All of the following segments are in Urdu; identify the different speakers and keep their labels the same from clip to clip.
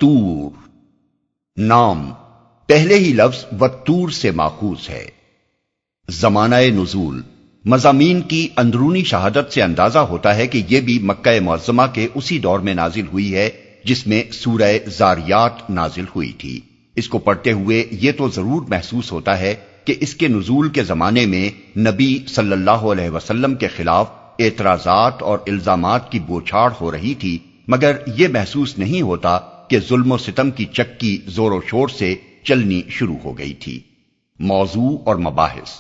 Speaker 1: والطور، نام پہلے ہی لفظ والطور سے ماخوذ ہے۔ زمانہ نزول، مضامین کی اندرونی شہادت سے اندازہ ہوتا ہے کہ یہ بھی مکہ معظمہ کے اسی دور میں نازل ہوئی ہے جس میں سورہ زاریات نازل ہوئی تھی۔ اس کو پڑھتے ہوئے یہ تو ضرور محسوس ہوتا ہے کہ اس کے نزول کے زمانے میں نبی صلی اللہ علیہ وسلم کے خلاف اعتراضات اور الزامات کی بوچھاڑ ہو رہی تھی، مگر یہ محسوس نہیں ہوتا کہ ظلم و ستم کی چکی زور و شور سے چلنی شروع ہو گئی تھی۔ موضوع اور مباحث،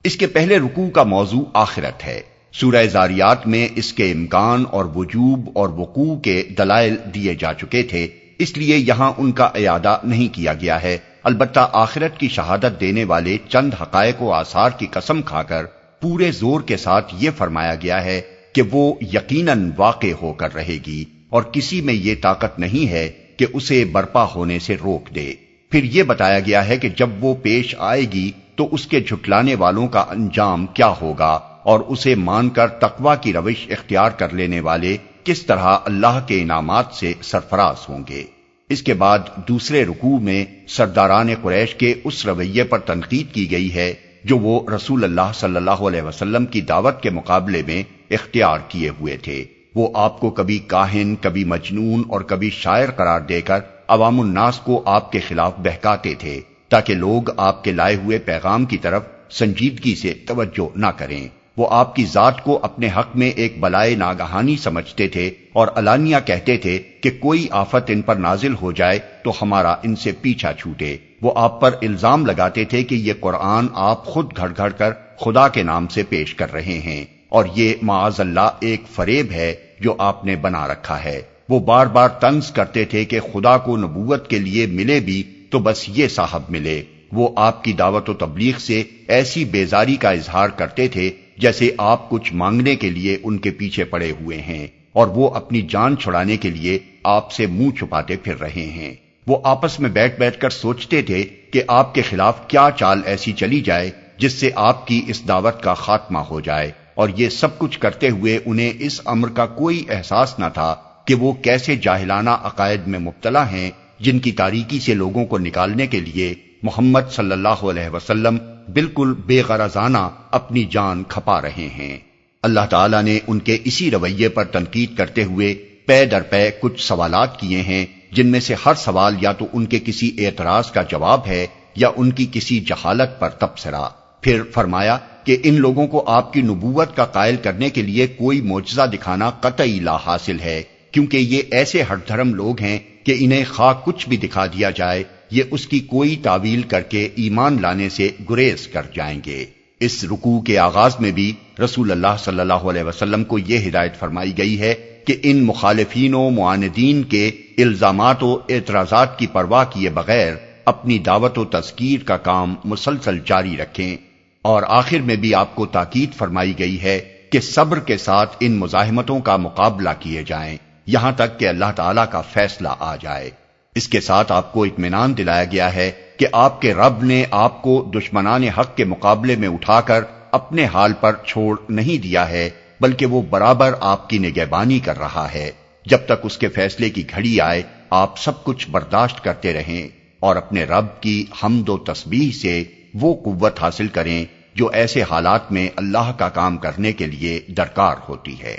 Speaker 1: اس کے پہلے رکوع کا موضوع آخرت ہے۔ سورہ زاریات میں اس کے امکان اور وجوب اور وقوع کے دلائل دیے جا چکے تھے، اس لیے یہاں ان کا اعادہ نہیں کیا گیا ہے۔ البتہ آخرت کی شہادت دینے والے چند حقائق و آثار کی قسم کھا کر پورے زور کے ساتھ یہ فرمایا گیا ہے کہ وہ یقیناً واقع ہو کر رہے گی اور کسی میں یہ طاقت نہیں ہے کہ اسے برپا ہونے سے روک دے۔ پھر یہ بتایا گیا ہے کہ جب وہ پیش آئے گی تو اس کے جھٹلانے والوں کا انجام کیا ہوگا اور اسے مان کر تقوی کی روش اختیار کر لینے والے کس طرح اللہ کے انعامات سے سرفراز ہوں گے۔ اس کے بعد دوسرے رکوع میں سرداران قریش کے اس رویے پر تنقید کی گئی ہے جو وہ رسول اللہ صلی اللہ علیہ وسلم کی دعوت کے مقابلے میں اختیار کیے ہوئے تھے۔ وہ آپ کو کبھی کاہن، کبھی مجنون اور کبھی شاعر قرار دے کر عوام الناس کو آپ کے خلاف بہکاتے تھے تاکہ لوگ آپ کے لائے ہوئے پیغام کی طرف سنجیدگی سے توجہ نہ کریں۔ وہ آپ کی ذات کو اپنے حق میں ایک بلائے ناگہانی سمجھتے تھے اور علانیہ کہتے تھے کہ کوئی آفت ان پر نازل ہو جائے تو ہمارا ان سے پیچھا چھوٹے۔ وہ آپ پر الزام لگاتے تھے کہ یہ قرآن آپ خود گھڑ گھڑ کر خدا کے نام سے پیش کر رہے ہیں اور یہ معاذ اللہ ایک فریب ہے جو آپ نے بنا رکھا ہے۔ وہ بار بار طنز کرتے تھے کہ خدا کو نبوت کے لیے ملے بھی تو بس یہ صاحب ملے۔ وہ آپ کی دعوت و تبلیغ سے ایسی بیزاری کا اظہار کرتے تھے جیسے آپ کچھ مانگنے کے لیے ان کے پیچھے پڑے ہوئے ہیں اور وہ اپنی جان چھڑانے کے لیے آپ سے منہ چھپاتے پھر رہے ہیں۔ وہ آپس میں بیٹھ بیٹھ کر سوچتے تھے کہ آپ کے خلاف کیا چال ایسی چلی جائے جس سے آپ کی اس دعوت کا خاتمہ ہو جائے، اور یہ سب کچھ کرتے ہوئے انہیں اس امر کا کوئی احساس نہ تھا کہ وہ کیسے جاہلانہ عقائد میں مبتلا ہیں جن کی تاریکی سے لوگوں کو نکالنے کے لیے محمد صلی اللہ علیہ وسلم بالکل بے غرضانہ اپنی جان کھپا رہے ہیں۔ اللہ تعالیٰ نے ان کے اسی رویے پر تنقید کرتے ہوئے پے در پے کچھ سوالات کیے ہیں جن میں سے ہر سوال یا تو ان کے کسی اعتراض کا جواب ہے یا ان کی کسی جہالت پر تبصرہ۔ پھر فرمایا کہ ان لوگوں کو آپ کی نبوت کا قائل کرنے کے لیے کوئی معجزہ دکھانا قطعی لا حاصل ہے، کیونکہ یہ ایسے ہٹ دھرم لوگ ہیں کہ انہیں خواہ کچھ بھی دکھا دیا جائے یہ اس کی کوئی تعویل کر کے ایمان لانے سے گریز کر جائیں گے۔ اس رکوع کے آغاز میں بھی رسول اللہ صلی اللہ علیہ وسلم کو یہ ہدایت فرمائی گئی ہے کہ ان مخالفین و معاندین کے الزامات و اعتراضات کی پرواہ کیے بغیر اپنی دعوت و تذکیر کا کام مسلسل جاری رکھیں، اور آخر میں بھی آپ کو تاکید فرمائی گئی ہے کہ صبر کے ساتھ ان مزاحمتوں کا مقابلہ کیے جائیں یہاں تک کہ اللہ تعالیٰ کا فیصلہ آ جائے۔ اس کے ساتھ آپ کو اطمینان دلایا گیا ہے کہ آپ کے رب نے آپ کو دشمنان حق کے مقابلے میں اٹھا کر اپنے حال پر چھوڑ نہیں دیا ہے، بلکہ وہ برابر آپ کی نگہبانی کر رہا ہے۔ جب تک اس کے فیصلے کی گھڑی آئے آپ سب کچھ برداشت کرتے رہیں اور اپنے رب کی حمد و تسبیح سے وہ قوت حاصل کریں جو ایسے حالات میں اللہ کا کام کرنے کے لیے درکار ہوتی ہے۔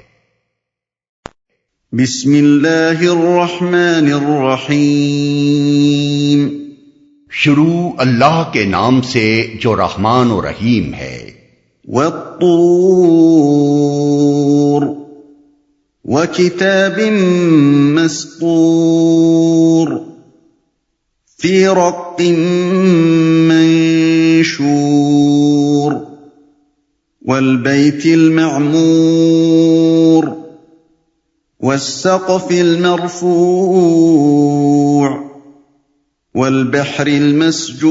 Speaker 2: بسم اللہ الرحمن الرحیم۔
Speaker 1: شروع اللہ کے نام سے جو رحمان و رحیم ہے۔
Speaker 2: والطور وکتاب مسطور فی رق منشور والبیت المعمور والسقف المرفوع والبحر المسجور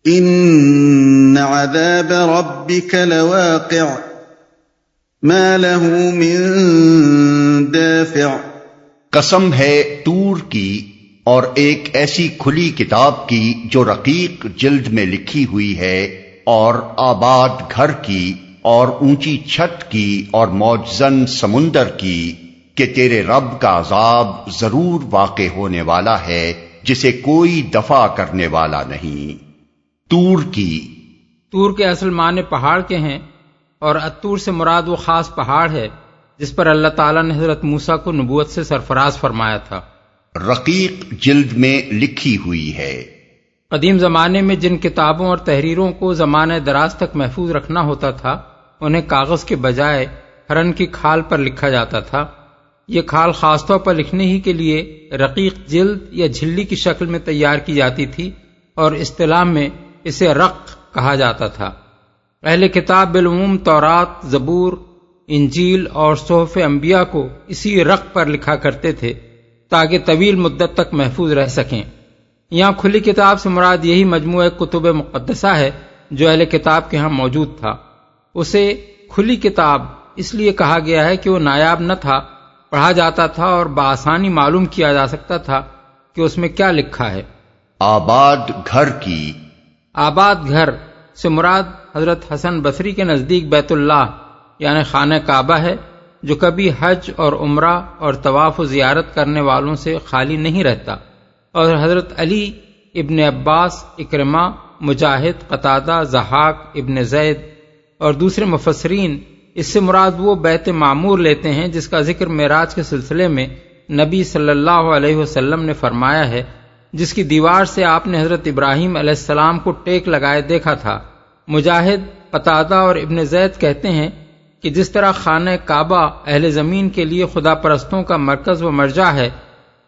Speaker 2: ان عذاب ربك لواقع ما له من دافع۔
Speaker 1: قسم ہے طور کی اور ایک ایسی کھلی کتاب کی جو رقیق جلد میں لکھی ہوئی ہے، اور آباد گھر کی اور اونچی چھت کی اور موجزن سمندر کی، کہ تیرے رب کا عذاب ضرور واقع ہونے والا ہے جسے کوئی دفع کرنے والا نہیں۔ طور کی،
Speaker 3: طور کے اصل معنی پہاڑ کے ہیں، اور الطور سے مراد وہ خاص پہاڑ ہے جس پر اللہ تعالیٰ نے حضرت موسیٰ کو نبوت سے سرفراز فرمایا تھا۔
Speaker 1: رقیق جلد میں لکھی ہوئی ہے۔
Speaker 3: قدیم زمانے میں جن کتابوں اور تحریروں کو زمانہ دراز تک محفوظ رکھنا ہوتا تھا انہیں کاغذ کے بجائے ہرن کی کھال پر لکھا جاتا تھا۔ یہ کھال خاص طور پر لکھنے ہی کے لیے رقیق جلد یا جھلی کی شکل میں تیار کی جاتی تھی، اور اصطلاح میں اسے رق کہا جاتا تھا۔ اہل کتاب بالعموم تورات، زبور، انجیل اور صحف انبیاء کو اسی رق پر لکھا کرتے تھے تاکہ طویل مدت تک محفوظ رہ سکیں۔ یہاں کھلی کتاب سے مراد یہی مجموعہ کتب مقدسہ ہے جو اہل کتاب کے ہاں موجود تھا۔ اسے کھلی کتاب اس لیے کہا گیا ہے کہ وہ نایاب نہ تھا، پڑھا جاتا تھا اور بآسانی معلوم کیا جا سکتا تھا کہ اس میں کیا لکھا ہے۔
Speaker 1: آباد گھر کی،
Speaker 3: آباد گھر سے مراد حضرت حسن بصری کے نزدیک بیت اللہ یعنی خانہ کعبہ ہے، جو کبھی حج اور عمرہ اور طواف و زیارت کرنے والوں سے خالی نہیں رہتا، اور حضرت علی، ابن عباس، اکرمہ، مجاہد، قتادہ، ضحاک، ابن زید اور دوسرے مفسرین اس سے مراد وہ بیت معمور لیتے ہیں جس کا ذکر معراج کے سلسلے میں نبی صلی اللہ علیہ وسلم نے فرمایا ہے، جس کی دیوار سے آپ نے حضرت ابراہیم علیہ السلام کو ٹیک لگائے دیکھا تھا۔ مجاہد، قتادہ اور ابن زید کہتے ہیں کہ جس طرح خانہ کعبہ اہل زمین کے لیے خدا پرستوں کا مرکز و مرجع ہے،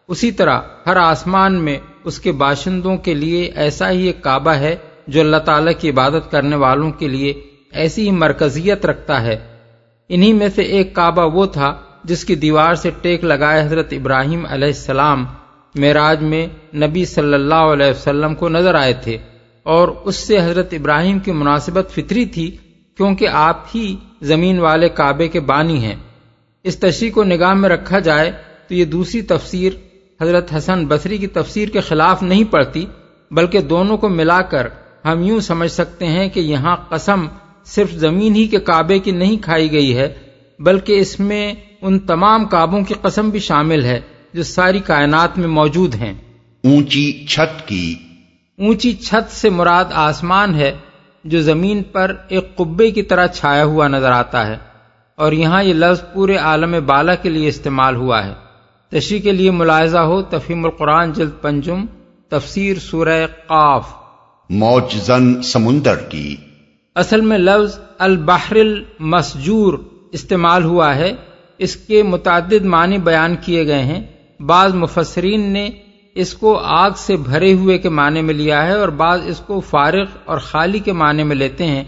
Speaker 3: اسی طرح ہر آسمان میں اس کے باشندوں کے لیے ایسا ہی ایک کعبہ ہے جو اللہ تعالیٰ کی عبادت کرنے والوں کے لیے ایسی ہی مرکزیت رکھتا ہے۔ انہی میں سے ایک کعبہ وہ تھا جس کی دیوار سے ٹیک لگائے حضرت ابراہیم علیہ السلام معراج میں نبی صلی اللہ علیہ وسلم کو نظر آئے تھے، اور اس سے حضرت ابراہیم کی مناسبت فطری تھی کیونکہ آپ ہی زمین والے کعبے کے بانی ہیں۔ اس تشریح کو نگاہ میں رکھا جائے تو یہ دوسری تفسیر حضرت حسن بصری کی تفسیر کے خلاف نہیں پڑتی، بلکہ دونوں کو ملا کر ہم یوں سمجھ سکتے ہیں کہ یہاں قسم صرف زمین ہی کے کعبے کی نہیں کھائی گئی ہے، بلکہ اس میں ان تمام کعبوں کی قسم بھی شامل ہے جو ساری کائنات میں موجود ہیں۔
Speaker 1: اونچی چھت کی،
Speaker 3: اونچی چھت سے مراد آسمان ہے جو زمین پر ایک قبے کی طرح چھایا ہوا نظر آتا ہے، اور یہاں یہ لفظ پورے عالم بالا کے لیے استعمال ہوا ہے۔ تشریح کے لیے ملاحظہ ہو تفہیم القرآن جلد پنجم، تفسیر سورہ قاف۔
Speaker 1: موج زن سمندر کی،
Speaker 3: اصل میں لفظ البحر المسجور استعمال ہوا ہے، اس کے متعدد معنی بیان کیے گئے ہیں۔ بعض مفسرین نے اس کو آگ سے بھرے ہوئے کے معنی میں لیا ہے، اور بعض اس کو فارغ اور خالی کے معنی میں لیتے ہیں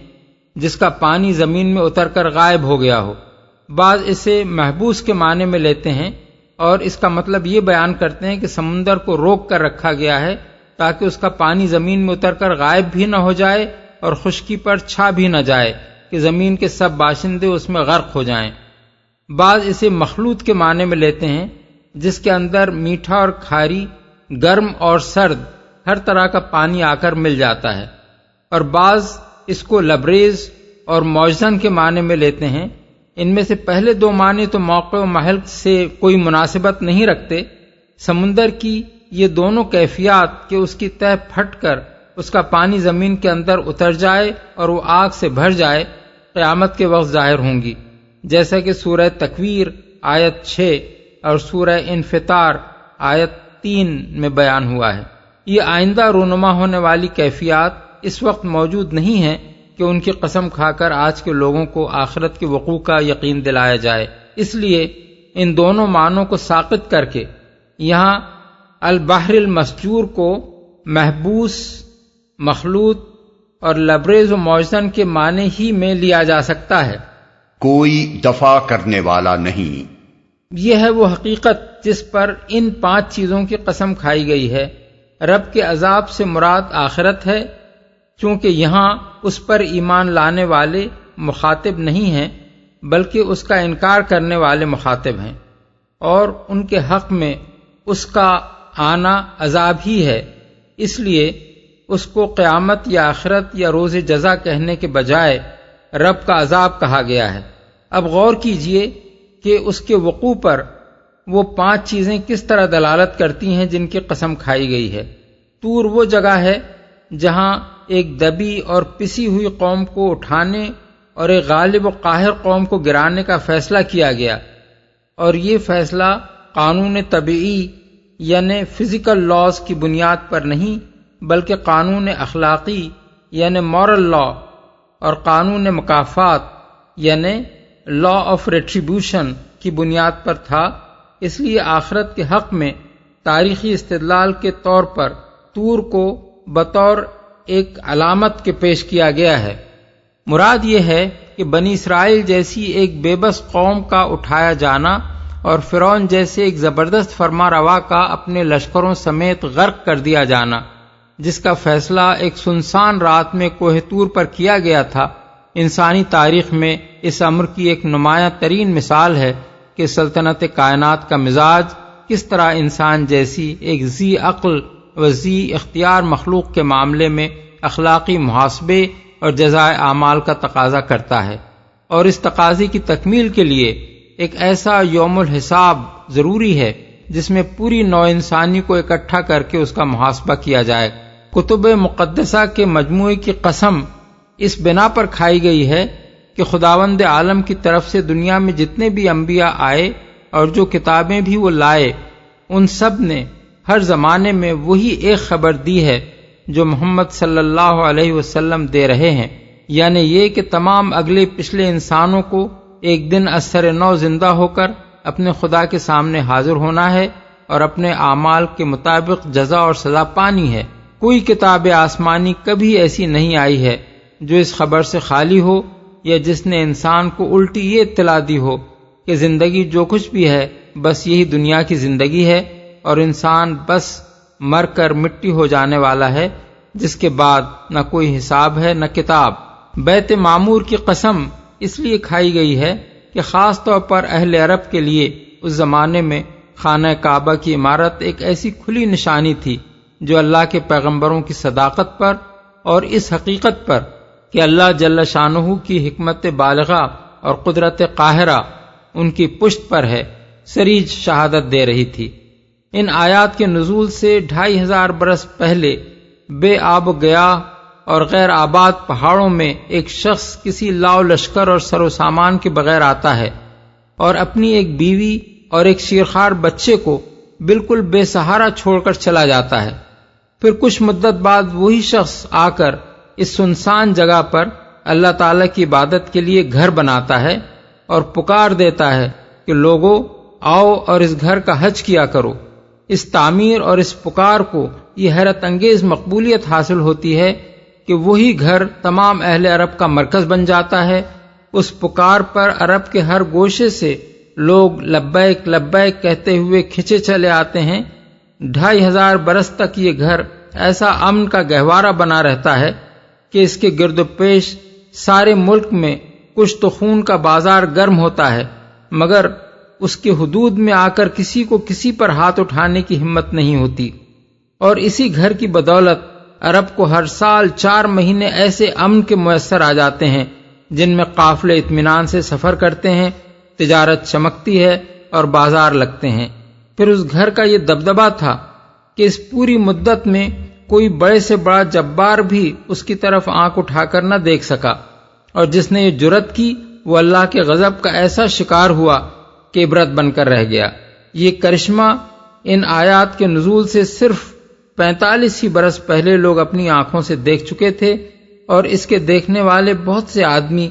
Speaker 3: جس کا پانی زمین میں اتر کر غائب ہو گیا ہو۔ بعض اسے محبوس کے معنی میں لیتے ہیں اور اس کا مطلب یہ بیان کرتے ہیں کہ سمندر کو روک کر رکھا گیا ہے تاکہ اس کا پانی زمین میں اتر کر غائب بھی نہ ہو جائے اور خشکی پر چھا بھی نہ جائے کہ زمین کے سب باشندے اس میں غرق ہو جائیں۔ بعض اسے مخلوط کے معنی میں لیتے ہیں جس کے اندر میٹھا اور کھاری، گرم اور سرد ہر طرح کا پانی آ کر مل جاتا ہے، اور بعض اس کو لبریز اور موجزن کے معنی میں لیتے ہیں۔ ان میں سے پہلے دو معنی تو موقع و محل سے کوئی مناسبت نہیں رکھتے۔ سمندر کی یہ دونوں کیفیات کہ اس کی تہ پھٹ کر اس کا پانی زمین کے اندر اتر جائے اور وہ آگ سے بھر جائے، قیامت کے وقت ظاہر ہوں گی، جیسا کہ سورہ تکویر آیت 6 اور سورہ انفطار آیت 3 میں بیان ہوا ہے۔ یہ آئندہ رونما ہونے والی کیفیات اس وقت موجود نہیں ہیں کہ ان کی قسم کھا کر آج کے لوگوں کو آخرت کے وقوع کا یقین دلایا جائے، اس لیے ان دونوں معنوں کو ساقط کر کے یہاں البحر المسجور کو محبوس، مخلوط اور لبریز و موجزن کے معنی ہی میں لیا جا سکتا ہے۔
Speaker 1: کوئی دفع کرنے والا نہیں۔
Speaker 3: یہ ہے وہ حقیقت جس پر ان 5 چیزوں کی قسم کھائی گئی ہے۔ رب کے عذاب سے مراد آخرت ہے، چونکہ یہاں اس پر ایمان لانے والے مخاطب نہیں ہیں بلکہ اس کا انکار کرنے والے مخاطب ہیں، اور ان کے حق میں اس کا آنا عذاب ہی ہے، اس لیے اس کو قیامت یا آخرت یا روز جزا کہنے کے بجائے رب کا عذاب کہا گیا ہے۔ اب غور کیجئے کہ اس کے وقوع پر وہ 5 چیزیں کس طرح دلالت کرتی ہیں جن کی قسم کھائی گئی ہے۔ طور وہ جگہ ہے جہاں ایک دبی اور پسی ہوئی قوم کو اٹھانے اور ایک غالب و قاہر قوم کو گرانے کا فیصلہ کیا گیا، اور یہ فیصلہ قانون طبعی یعنی فزیکل لاز کی بنیاد پر نہیں بلکہ قانون اخلاقی یعنی مورل لا اور قانون مکافات یعنی لا آف ریٹریبیوشن کی بنیاد پر تھا۔ اس لیے آخرت کے حق میں تاریخی استدلال کے طور پر طور کو بطور ایک علامت کے پیش کیا گیا ہے۔ مراد یہ ہے کہ بنی اسرائیل جیسی ایک بے بس قوم کا اٹھایا جانا اور فرعون جیسے ایک زبردست فرما روا کا اپنے لشکروں سمیت غرق کر دیا جانا، جس کا فیصلہ ایک سنسان رات میں کوہ طور پر کیا گیا تھا، انسانی تاریخ میں اس امر کی ایک نمایاں ترین مثال ہے کہ سلطنت کائنات کا مزاج کس طرح انسان جیسی ایک ذی عقل و ذی اختیار مخلوق کے معاملے میں اخلاقی محاسبے اور جزائے اعمال کا تقاضا کرتا ہے، اور اس تقاضے کی تکمیل کے لیے ایک ایسا یوم الحساب ضروری ہے جس میں پوری نوع انسانی کو اکٹھا کر کے اس کا محاسبہ کیا جائے۔ کتب مقدسہ کے مجموعے کی قسم اس بنا پر کھائی گئی ہے کہ خداوند عالم کی طرف سے دنیا میں جتنے بھی انبیاء آئے اور جو کتابیں بھی وہ لائے، ان سب نے ہر زمانے میں وہی ایک خبر دی ہے جو محمد صلی اللہ علیہ وسلم دے رہے ہیں، یعنی یہ کہ تمام اگلے پچھلے انسانوں کو ایک دن اثر نو زندہ ہو کر اپنے خدا کے سامنے حاضر ہونا ہے اور اپنے اعمال کے مطابق جزا اور سزا پانی ہے۔ کوئی کتاب آسمانی کبھی ایسی نہیں آئی ہے جو اس خبر سے خالی ہو یا جس نے انسان کو الٹی یہ اطلاع دی ہو کہ زندگی جو کچھ بھی ہے بس یہی دنیا کی زندگی ہے اور انسان بس مر کر مٹی ہو جانے والا ہے، جس کے بعد نہ کوئی حساب ہے نہ کتاب۔ بیت معمور کی قسم اس لیے کھائی گئی ہے کہ خاص طور پر اہل عرب کے لیے اس زمانے میں خانہ کعبہ کی عمارت ایک ایسی کھلی نشانی تھی جو اللہ کے پیغمبروں کی صداقت پر اور اس حقیقت پر کہ اللہ جل شانہ کی حکمت بالغہ اور قدرت قاہرہ ان کی پشت پر ہے سریج شہادت دے رہی تھی۔ ان آیات کے نزول سے 2500 برس پہلے بے آب و گیا اور غیر آباد پہاڑوں میں ایک شخص کسی لاؤ لشکر اور سر و سامان کے بغیر آتا ہے اور اپنی ایک بیوی اور ایک شیرخوار بچے کو بالکل بے سہارا چھوڑ کر چلا جاتا ہے۔ پھر کچھ مدت بعد وہی شخص آ کر اس سنسان جگہ پر اللہ تعالیٰ کی عبادت کے لیے گھر بناتا ہے اور پکار دیتا ہے کہ لوگو آؤ اور اس گھر کا حج کیا کرو۔ اس تعمیر اور اس پکار کو یہ حیرت انگیز مقبولیت حاصل ہوتی ہے کہ وہی گھر تمام اہل عرب کا مرکز بن جاتا ہے۔ اس پکار پر عرب کے ہر گوشے سے لوگ لبیک لبیک کہتے ہوئے کھچے چلے آتے ہیں۔ 2500 برس تک یہ گھر ایسا امن کا گہوارہ بنا رہتا ہے کہ اس کے گرد و پیش سارے ملک میں کچھ تو خون کا بازار گرم ہوتا ہے، مگر اس کے حدود میں آ کر کسی کو کسی پر ہاتھ اٹھانے کی ہمت نہیں ہوتی۔ اور اسی گھر کی بدولت عرب کو ہر سال 4 مہینے ایسے امن کے میسر آ جاتے ہیں جن میں قافلے اطمینان سے سفر کرتے ہیں، تجارت چمکتی ہے اور بازار لگتے ہیں۔ پھر اس گھر کا یہ دبدبہ تھا کہ اس پوری مدت میں کوئی بڑے سے بڑا جبار بھی اس کی طرف آنکھ اٹھا کر نہ دیکھ سکا، اور جس نے یہ جرت کی وہ اللہ کے غضب کا ایسا شکار ہوا کہ عبرت بن کر رہ گیا۔ یہ کرشمہ ان آیات کے نزول سے صرف 45 ہی برس پہلے لوگ اپنی آنکھوں سے دیکھ چکے تھے، اور اس کے دیکھنے والے بہت سے آدمی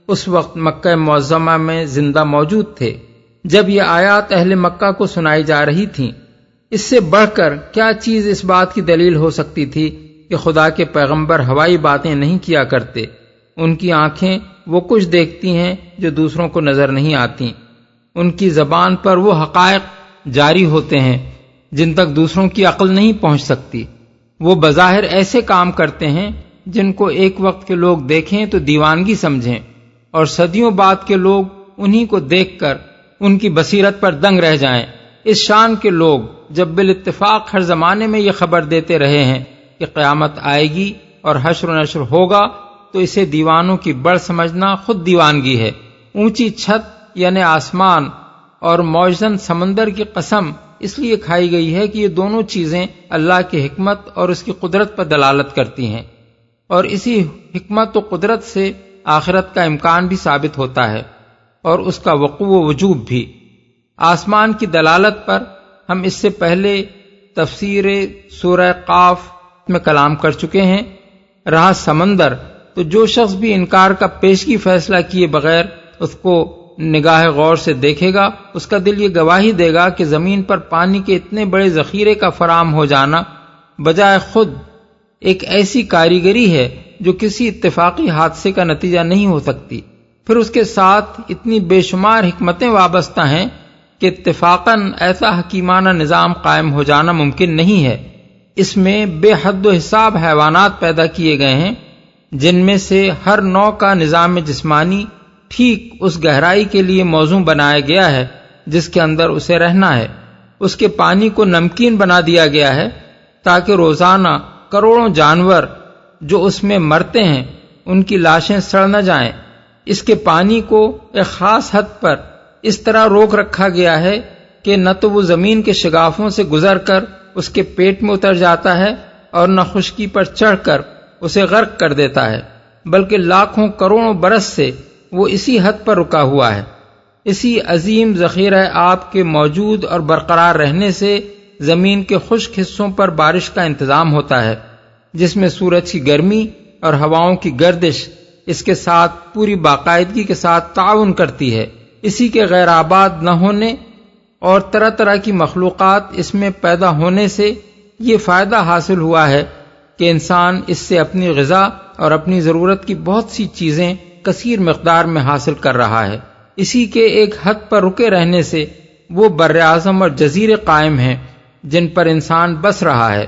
Speaker 3: اس وقت مکہ معظمہ میں زندہ موجود تھے جب یہ آیات اہل مکہ کو سنائی جا رہی تھیں۔ اس سے بڑھ کر کیا چیز اس بات کی دلیل ہو سکتی تھی کہ خدا کے پیغمبر ہوائی باتیں نہیں کیا کرتے۔ ان کی آنکھیں وہ کچھ دیکھتی ہیں جو دوسروں کو نظر نہیں آتی، ان کی زبان پر وہ حقائق جاری ہوتے ہیں جن تک دوسروں کی عقل نہیں پہنچ سکتی۔ وہ بظاہر ایسے کام کرتے ہیں جن کو ایک وقت کے لوگ دیکھیں تو دیوانگی سمجھیں، اور صدیوں بعد کے لوگ انہی کو دیکھ کر ان کی بصیرت پر دنگ رہ جائیں۔ اس شان کے لوگ جب بالاتفاق ہر زمانے میں یہ خبر دیتے رہے ہیں کہ قیامت آئے گی اور حشر و نشر ہوگا، تو اسے دیوانوں کی بڑھ سمجھنا خود دیوانگی ہے۔ اونچی چھت یعنی آسمان اور موجزن سمندر کی قسم اس لیے کھائی گئی ہے کہ یہ دونوں چیزیں اللہ کی حکمت اور اس کی قدرت پر دلالت کرتی ہیں، اور اسی حکمت و قدرت سے آخرت کا امکان بھی ثابت ہوتا ہے اور اس کا وقوع و وجوب بھی۔ آسمان کی دلالت پر ہم اس سے پہلے تفسیر سورہ قاف میں کلام کر چکے ہیں۔ رہا سمندر، تو جو شخص بھی انکار کا پیشگی فیصلہ کیے بغیر اس کو نگاہ غور سے دیکھے گا، اس کا دل یہ گواہی دے گا کہ زمین پر پانی کے اتنے بڑے ذخیرے کا فراہم ہو جانا بجائے خود ایک ایسی کاریگری ہے جو کسی اتفاقی حادثے کا نتیجہ نہیں ہو سکتی، پھر اس کے ساتھ اتنی بے شمار حکمتیں وابستہ ہیں کہ اتفاقاً ایسا حکیمانہ نظام قائم ہو جانا ممکن نہیں ہے۔ اس میں بے حد و حساب حیوانات پیدا کیے گئے ہیں، جن میں سے ہر نوع کا نظام جسمانی ٹھیک اس گہرائی کے لیے موزوں بنایا گیا ہے جس کے اندر اسے رہنا ہے۔ اس کے پانی کو نمکین بنا دیا گیا ہے تاکہ روزانہ کروڑوں جانور جو اس میں مرتے ہیں ان کی لاشیں سڑ نہ جائیں۔ اس کے پانی کو ایک خاص حد پر اس طرح روک رکھا گیا ہے کہ نہ تو وہ زمین کے شگافوں سے گزر کر اس کے پیٹ میں اتر جاتا ہے اور نہ خشکی پر چڑھ کر اسے غرق کر دیتا ہے، بلکہ لاکھوں کروڑوں برس سے وہ اسی حد پر رکا ہوا ہے۔ اسی عظیم ذخیرہ آب کے موجود اور برقرار رہنے سے زمین کے خشک حصوں پر بارش کا انتظام ہوتا ہے، جس میں سورج کی گرمی اور ہواؤں کی گردش اس کے ساتھ پوری باقاعدگی کے ساتھ تعاون کرتی ہے۔ اسی کے غیر آباد نہ ہونے اور طرح طرح کی مخلوقات اس میں پیدا ہونے سے یہ فائدہ حاصل ہوا ہے کہ انسان اس سے اپنی غذا اور اپنی ضرورت کی بہت سی چیزیں کثیر مقدار میں حاصل کر رہا ہے۔ اسی کے ایک حد پر رکے رہنے سے وہ بر اعظم اور جزیرے قائم ہیں جن پر انسان بس رہا ہے،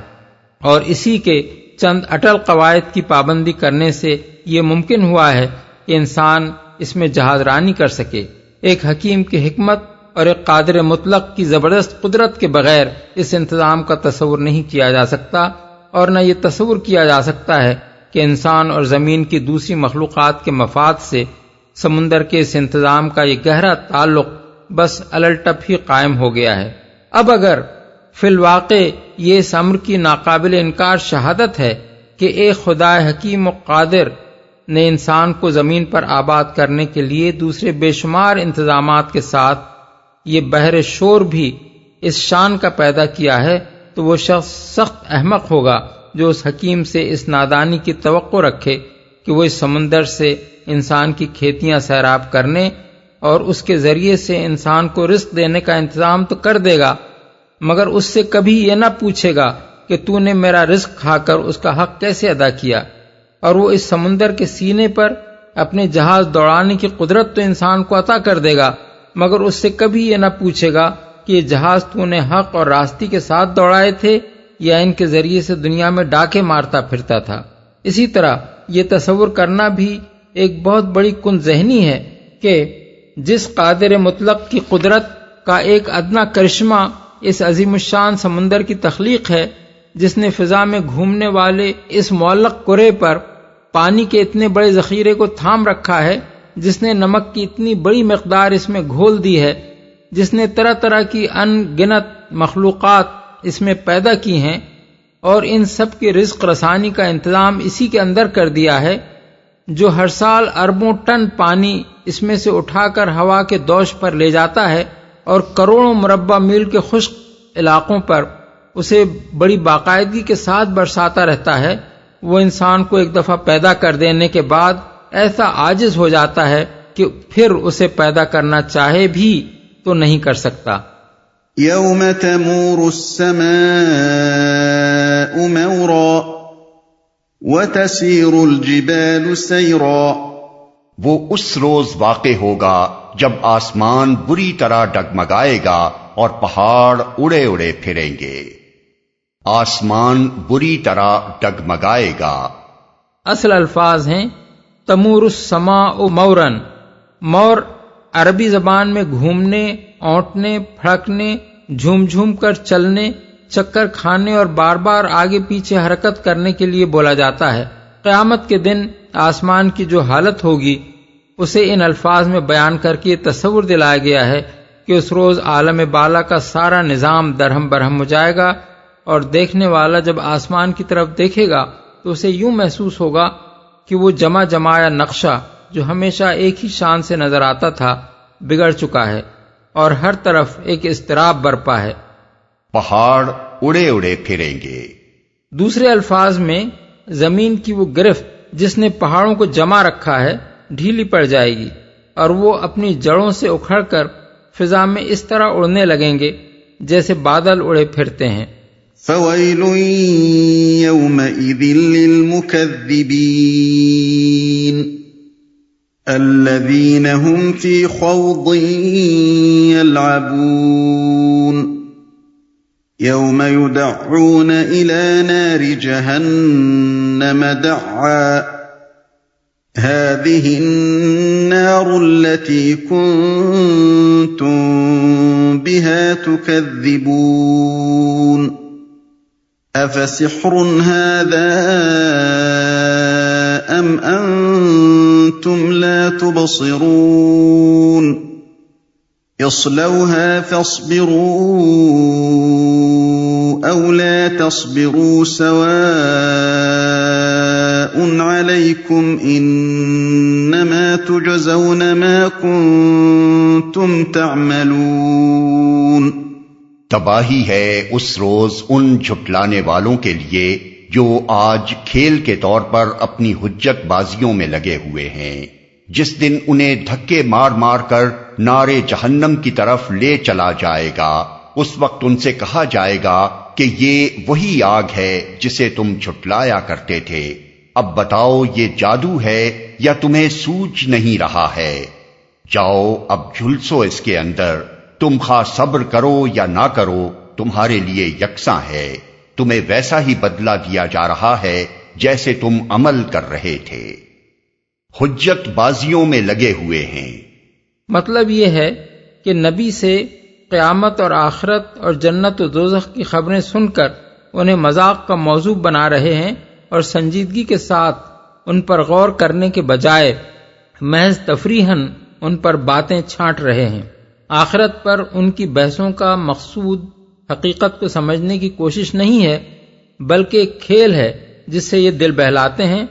Speaker 3: اور اسی کے چند اٹل قواعد کی پابندی کرنے سے یہ ممکن ہوا ہے کہ انسان اس میں جہاز رانی کر سکے۔ ایک حکیم کی حکمت اور ایک قادر مطلق کی زبردست قدرت کے بغیر اس انتظام کا تصور نہیں کیا جا سکتا، اور نہ یہ تصور کیا جا سکتا ہے کہ انسان اور زمین کی دوسری مخلوقات کے مفاد سے سمندر کے اس انتظام کا یہ گہرا تعلق بس الٹپ ہی قائم ہو گیا ہے۔ اب اگر فی الواقع یہ اس امر کی ناقابل انکار شہادت ہے کہ ایک خدا حکیم و قادر نے انسان کو زمین پر آباد کرنے کے لیے دوسرے بے شمار انتظامات کے ساتھ یہ بحر شور بھی اس شان کا پیدا کیا ہے، تو وہ شخص سخت احمق ہوگا جو اس حکیم سے اس نادانی کی توقع رکھے کہ وہ اس سمندر سے انسان کی کھیتیاں سیراب کرنے اور اس کے ذریعے سے انسان کو رزق دینے کا انتظام تو کر دے گا، مگر اس سے کبھی یہ نہ پوچھے گا کہ تو نے میرا رزق کھا کر اس کا حق کیسے ادا کیا۔ اور وہ اس سمندر کے سینے پر اپنے جہاز دوڑانے کی قدرت تو انسان کو عطا کر دے گا، مگر اس سے کبھی یہ نہ پوچھے گا کہ یہ جہاز تو نے حق اور راستی کے ساتھ دوڑائے تھے یا ان کے ذریعے سے دنیا میں ڈاکے مارتا پھرتا تھا۔ اسی طرح یہ تصور کرنا بھی ایک بہت بڑی کن ذہنی ہے کہ جس قادر مطلق کی قدرت کا ایک ادنا کرشمہ اس عظیم الشان سمندر کی تخلیق ہے، جس نے فضا میں گھومنے والے اس معلق کرے پر پانی کے اتنے بڑے ذخیرے کو تھام رکھا ہے، جس نے نمک کی اتنی بڑی مقدار اس میں گھول دی ہے، جس نے طرح طرح کی ان گنت مخلوقات اس میں پیدا کی ہیں اور ان سب کے رزق رسانی کا انتظام اسی کے اندر کر دیا ہے، جو ہر سال اربوں ٹن پانی اس میں سے اٹھا کر ہوا کے دوش پر لے جاتا ہے اور کروڑوں مربع میل کے خشک علاقوں پر اسے بڑی باقاعدگی کے ساتھ برساتا رہتا ہے، وہ انسان کو ایک دفعہ پیدا کر دینے کے بعد ایسا عاجز ہو جاتا ہے کہ پھر اسے پیدا کرنا چاہے بھی تو نہیں کر سکتا۔
Speaker 2: یوم تمور السماء مورا وتسیر الجبال سیرا،
Speaker 1: وہ اس روز واقع ہوگا جب آسمان بری طرح ڈگمگائے گا اور پہاڑ اڑے اڑے پھریں گے۔ آسمان بری طرح ڈگمگائے گا۔
Speaker 3: اصل الفاظ ہیں تمور السماء مورن۔ مور عربی زبان میں گھومنے، اونٹنے، پھڑکنے، جھوم جھوم کر چلنے، چکر کھانے اور بار بار آگے پیچھے حرکت کرنے کے لیے بولا جاتا ہے۔ قیامت کے دن آسمان کی جو حالت ہوگی اسے ان الفاظ میں بیان کر کے یہ تصور دلایا گیا ہے کہ اس روز عالم بالا کا سارا نظام درہم برہم ہو جائے گا، اور دیکھنے والا جب آسمان کی طرف دیکھے گا تو اسے یوں محسوس ہوگا کہ وہ جمع جمایا نقشہ جو ہمیشہ ایک ہی شان سے نظر آتا تھا بگڑ چکا ہے، اور ہر طرف ایک اضطراب برپا ہے۔
Speaker 1: پہاڑ اڑے اڑے پھریں گے۔
Speaker 3: دوسرے الفاظ میں زمین کی وہ گرفت جس نے پہاڑوں کو جمع رکھا ہے ڈھیلی پڑ جائے گی، اور وہ اپنی جڑوں سے اکھڑ کر فضا میں اس طرح اڑنے لگیں گے جیسے بادل اڑے پھرتے ہیں۔
Speaker 2: فويل يومئذ للمكذبين الذين هم في خوض يلعبون يوم يدعون إلى نار جهنم دعا هذه النار التي كنتم بها تكذبون أفسحر هذا أم أنتم لا تبصرون اصلوها فاصبروا أو لا تصبروا سواء عليكم إنما تجزون ما كنتم تعملون۔
Speaker 1: تباہی ہے اس روز ان جھٹلانے والوں کے لیے جو آج کھیل کے طور پر اپنی حجت بازیوں میں لگے ہوئے ہیں، جس دن انہیں دھکے مار مار کر نارے جہنم کی طرف لے چلا جائے گا۔ اس وقت ان سے کہا جائے گا کہ یہ وہی آگ ہے جسے تم جھٹلایا کرتے تھے، اب بتاؤ یہ جادو ہے یا تمہیں سوجھ نہیں رہا ہے؟ جاؤ اب جھلسو اس کے اندر، تم خواہ صبر کرو یا نہ کرو تمہارے لیے یکساں ہے، تمہیں ویسا ہی بدلہ دیا جا رہا ہے جیسے تم عمل کر رہے تھے۔ حجت بازیوں میں لگے ہوئے ہیں۔
Speaker 3: مطلب یہ ہے کہ نبی سے قیامت اور آخرت اور جنت و دوزخ کی خبریں سن کر انہیں مذاق کا موضوع بنا رہے ہیں، اور سنجیدگی کے ساتھ ان پر غور کرنے کے بجائے محض تفریحاً ان پر باتیں چھانٹ رہے ہیں۔ آخرت پر ان کی بحثوں کا مقصود حقیقت کو سمجھنے کی کوشش نہیں ہے، بلکہ ایک کھیل ہے جس سے یہ دل بہلاتے ہیں،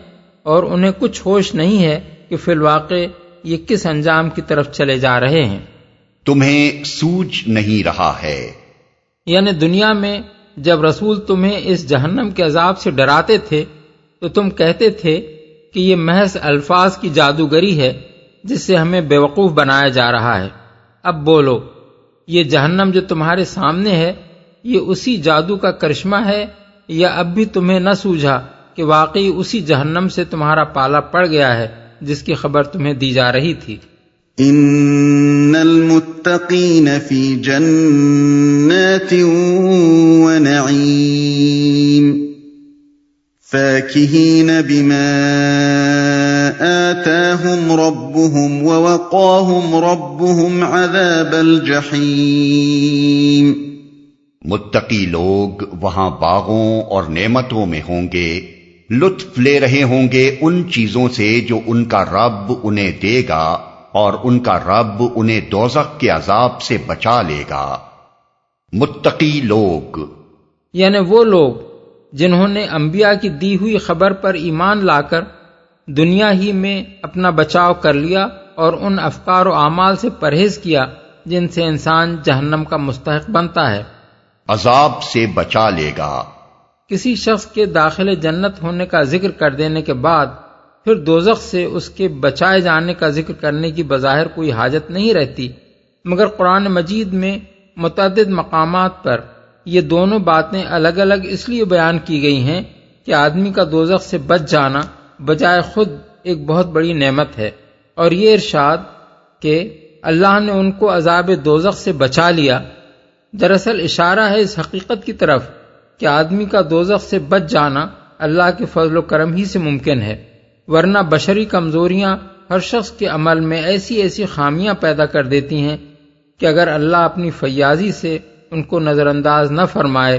Speaker 3: اور انہیں کچھ ہوش نہیں ہے کہ فی الواقع یہ کس انجام کی طرف چلے جا رہے ہیں۔
Speaker 1: تمہیں سوجھ نہیں رہا ہے،
Speaker 3: یعنی دنیا میں جب رسول تمہیں اس جہنم کے عذاب سے ڈراتے تھے تو تم کہتے تھے کہ یہ محض الفاظ کی جادوگری ہے جس سے ہمیں بیوقوف بنایا جا رہا ہے۔ اب بولو، یہ جہنم جو تمہارے سامنے ہے یہ اسی جادو کا کرشمہ ہے، یا اب بھی تمہیں نہ سوجھا کہ واقعی اسی جہنم سے تمہارا پالا پڑ گیا ہے جس کی خبر تمہیں دی جا رہی تھی؟
Speaker 2: ان المتقین فی جنات ونعیم فاکہین بما آتاہم ربهم ووقاہم ربهم عذاب الجحیم۔
Speaker 1: متقی لوگ وہاں باغوں اور نعمتوں میں ہوں گے، لطف لے رہے ہوں گے ان چیزوں سے جو ان کا رب انہیں دے گا، اور ان کا رب انہیں دوزخ کے عذاب سے بچا لے گا۔ متقی لوگ
Speaker 3: یعنی وہ لوگ جنہوں نے انبیاء کی دی ہوئی خبر پر ایمان لا کر دنیا ہی میں اپنا بچاؤ کر لیا، اور ان افکار و اعمال سے پرہیز کیا جن سے انسان جہنم کا مستحق بنتا ہے۔
Speaker 1: عذاب سے بچا لے گا۔
Speaker 3: کسی شخص کے داخل جنت ہونے کا ذکر کر دینے کے بعد پھر دوزخ سے اس کے بچائے جانے کا ذکر کرنے کی بظاہر کوئی حاجت نہیں رہتی، مگر قرآن مجید میں متعدد مقامات پر یہ دونوں باتیں الگ الگ اس لیے بیان کی گئی ہیں کہ آدمی کا دوزخ سے بچ جانا بجائے خود ایک بہت بڑی نعمت ہے، اور یہ ارشاد کہ اللہ نے ان کو عذاب دوزخ سے بچا لیا دراصل اشارہ ہے اس حقیقت کی طرف کہ آدمی کا دوزخ سے بچ جانا اللہ کے فضل و کرم ہی سے ممکن ہے، ورنہ بشری کمزوریاں ہر شخص کے عمل میں ایسی ایسی خامیاں پیدا کر دیتی ہیں کہ اگر اللہ اپنی فیاضی سے ان کو نظر انداز نہ فرمائے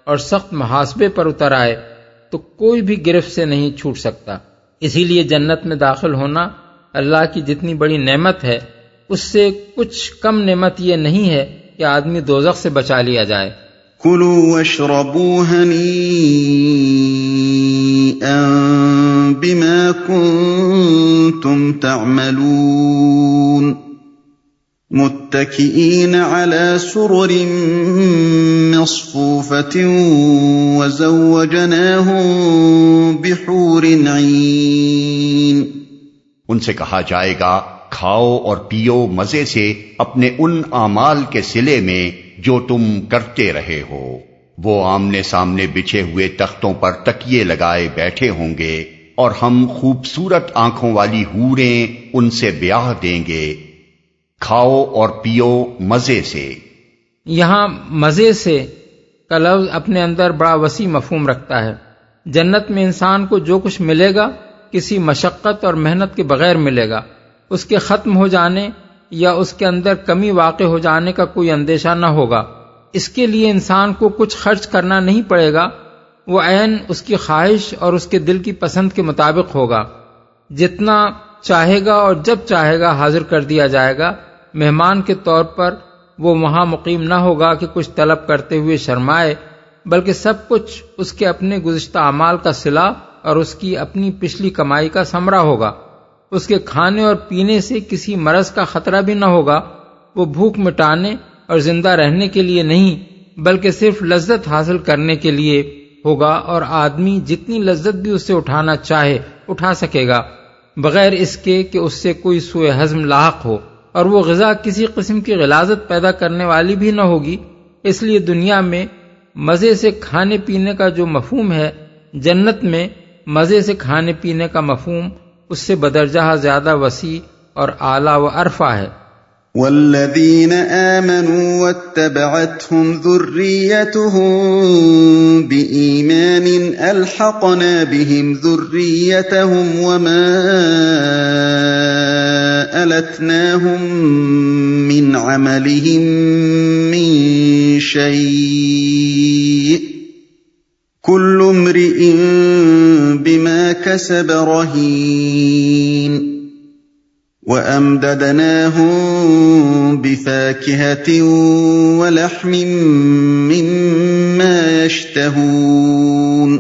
Speaker 3: اور سخت محاسبے پر اتر آئے تو کوئی بھی گرفت سے نہیں چھوٹ سکتا۔ اسی لیے جنت میں داخل ہونا اللہ کی جتنی بڑی نعمت ہے اس سے کچھ کم نعمت یہ نہیں ہے کہ آدمی دوزخ سے بچا لیا جائے۔
Speaker 2: كلوا واشربوا هنيئا بما كنتم تعملون متكئين على سرر مصفوفة وزوجناهم بحور عين۔
Speaker 1: ان سے کہا جائے گا کھاؤ اور پیو مزے سے اپنے ان اعمال کے صلے میں جو تم کرتے رہے ہو، وہ آمنے سامنے بچھے ہوئے تختوں پر تکیے لگائے بیٹھے ہوں گے، اور ہم خوبصورت آنکھوں والی حوریں ان سے بیاہ دیں گے۔ کھاؤ اور پیو مزے سے۔
Speaker 3: یہاں مزے سے کا لفظ اپنے اندر بڑا وسیع مفہوم رکھتا ہے۔ جنت میں انسان کو جو کچھ ملے گا کسی مشقت اور محنت کے بغیر ملے گا، اس کے ختم ہو جانے یا اس کے اندر کمی واقع ہو جانے کا کوئی اندیشہ نہ ہوگا۔ اس کے لیے انسان کو کچھ خرچ کرنا نہیں پڑے گا، وہ عین اس کی خواہش اور اس کے دل کی پسند کے مطابق ہوگا۔ جتنا چاہے گا اور جب چاہے گا حاضر کر دیا جائے گا۔ مہمان کے طور پر وہ وہاں مقیم نہ ہوگا کہ کچھ طلب کرتے ہوئے شرمائے، بلکہ سب کچھ اس کے اپنے گزشتہ اعمال کا صلہ اور اس کی اپنی پچھلی کمائی کا ثمرہ ہوگا۔ اس کے کھانے اور پینے سے کسی مرض کا خطرہ بھی نہ ہوگا۔ وہ بھوک مٹانے اور زندہ رہنے کے لیے نہیں بلکہ صرف لذت حاصل کرنے کے لیے ہوگا، اور آدمی جتنی لذت بھی اس سے اٹھانا چاہے اٹھا سکے گا، بغیر اس کے کہ اس سے کوئی سوء ہضم لاحق ہو، اور وہ غذا کسی قسم کی غلاظت پیدا کرنے والی بھی نہ ہوگی۔ اس لیے دنیا میں مزے سے کھانے پینے کا جو مفہوم ہے، جنت میں مزے سے کھانے پینے کا مفہوم اس سے بدرجہ زیادہ وسیع اور اعلیٰ و ارفع ہے۔
Speaker 2: والذین آمنوا واتبعتهم ذریتهم بإیمان الحقنا بهم ذریتهم وما ألتناهم من عملهم من شيء كل امرئ بما كسب رهين وأمددناهم بفاكهة ولحم مما يشتهون۔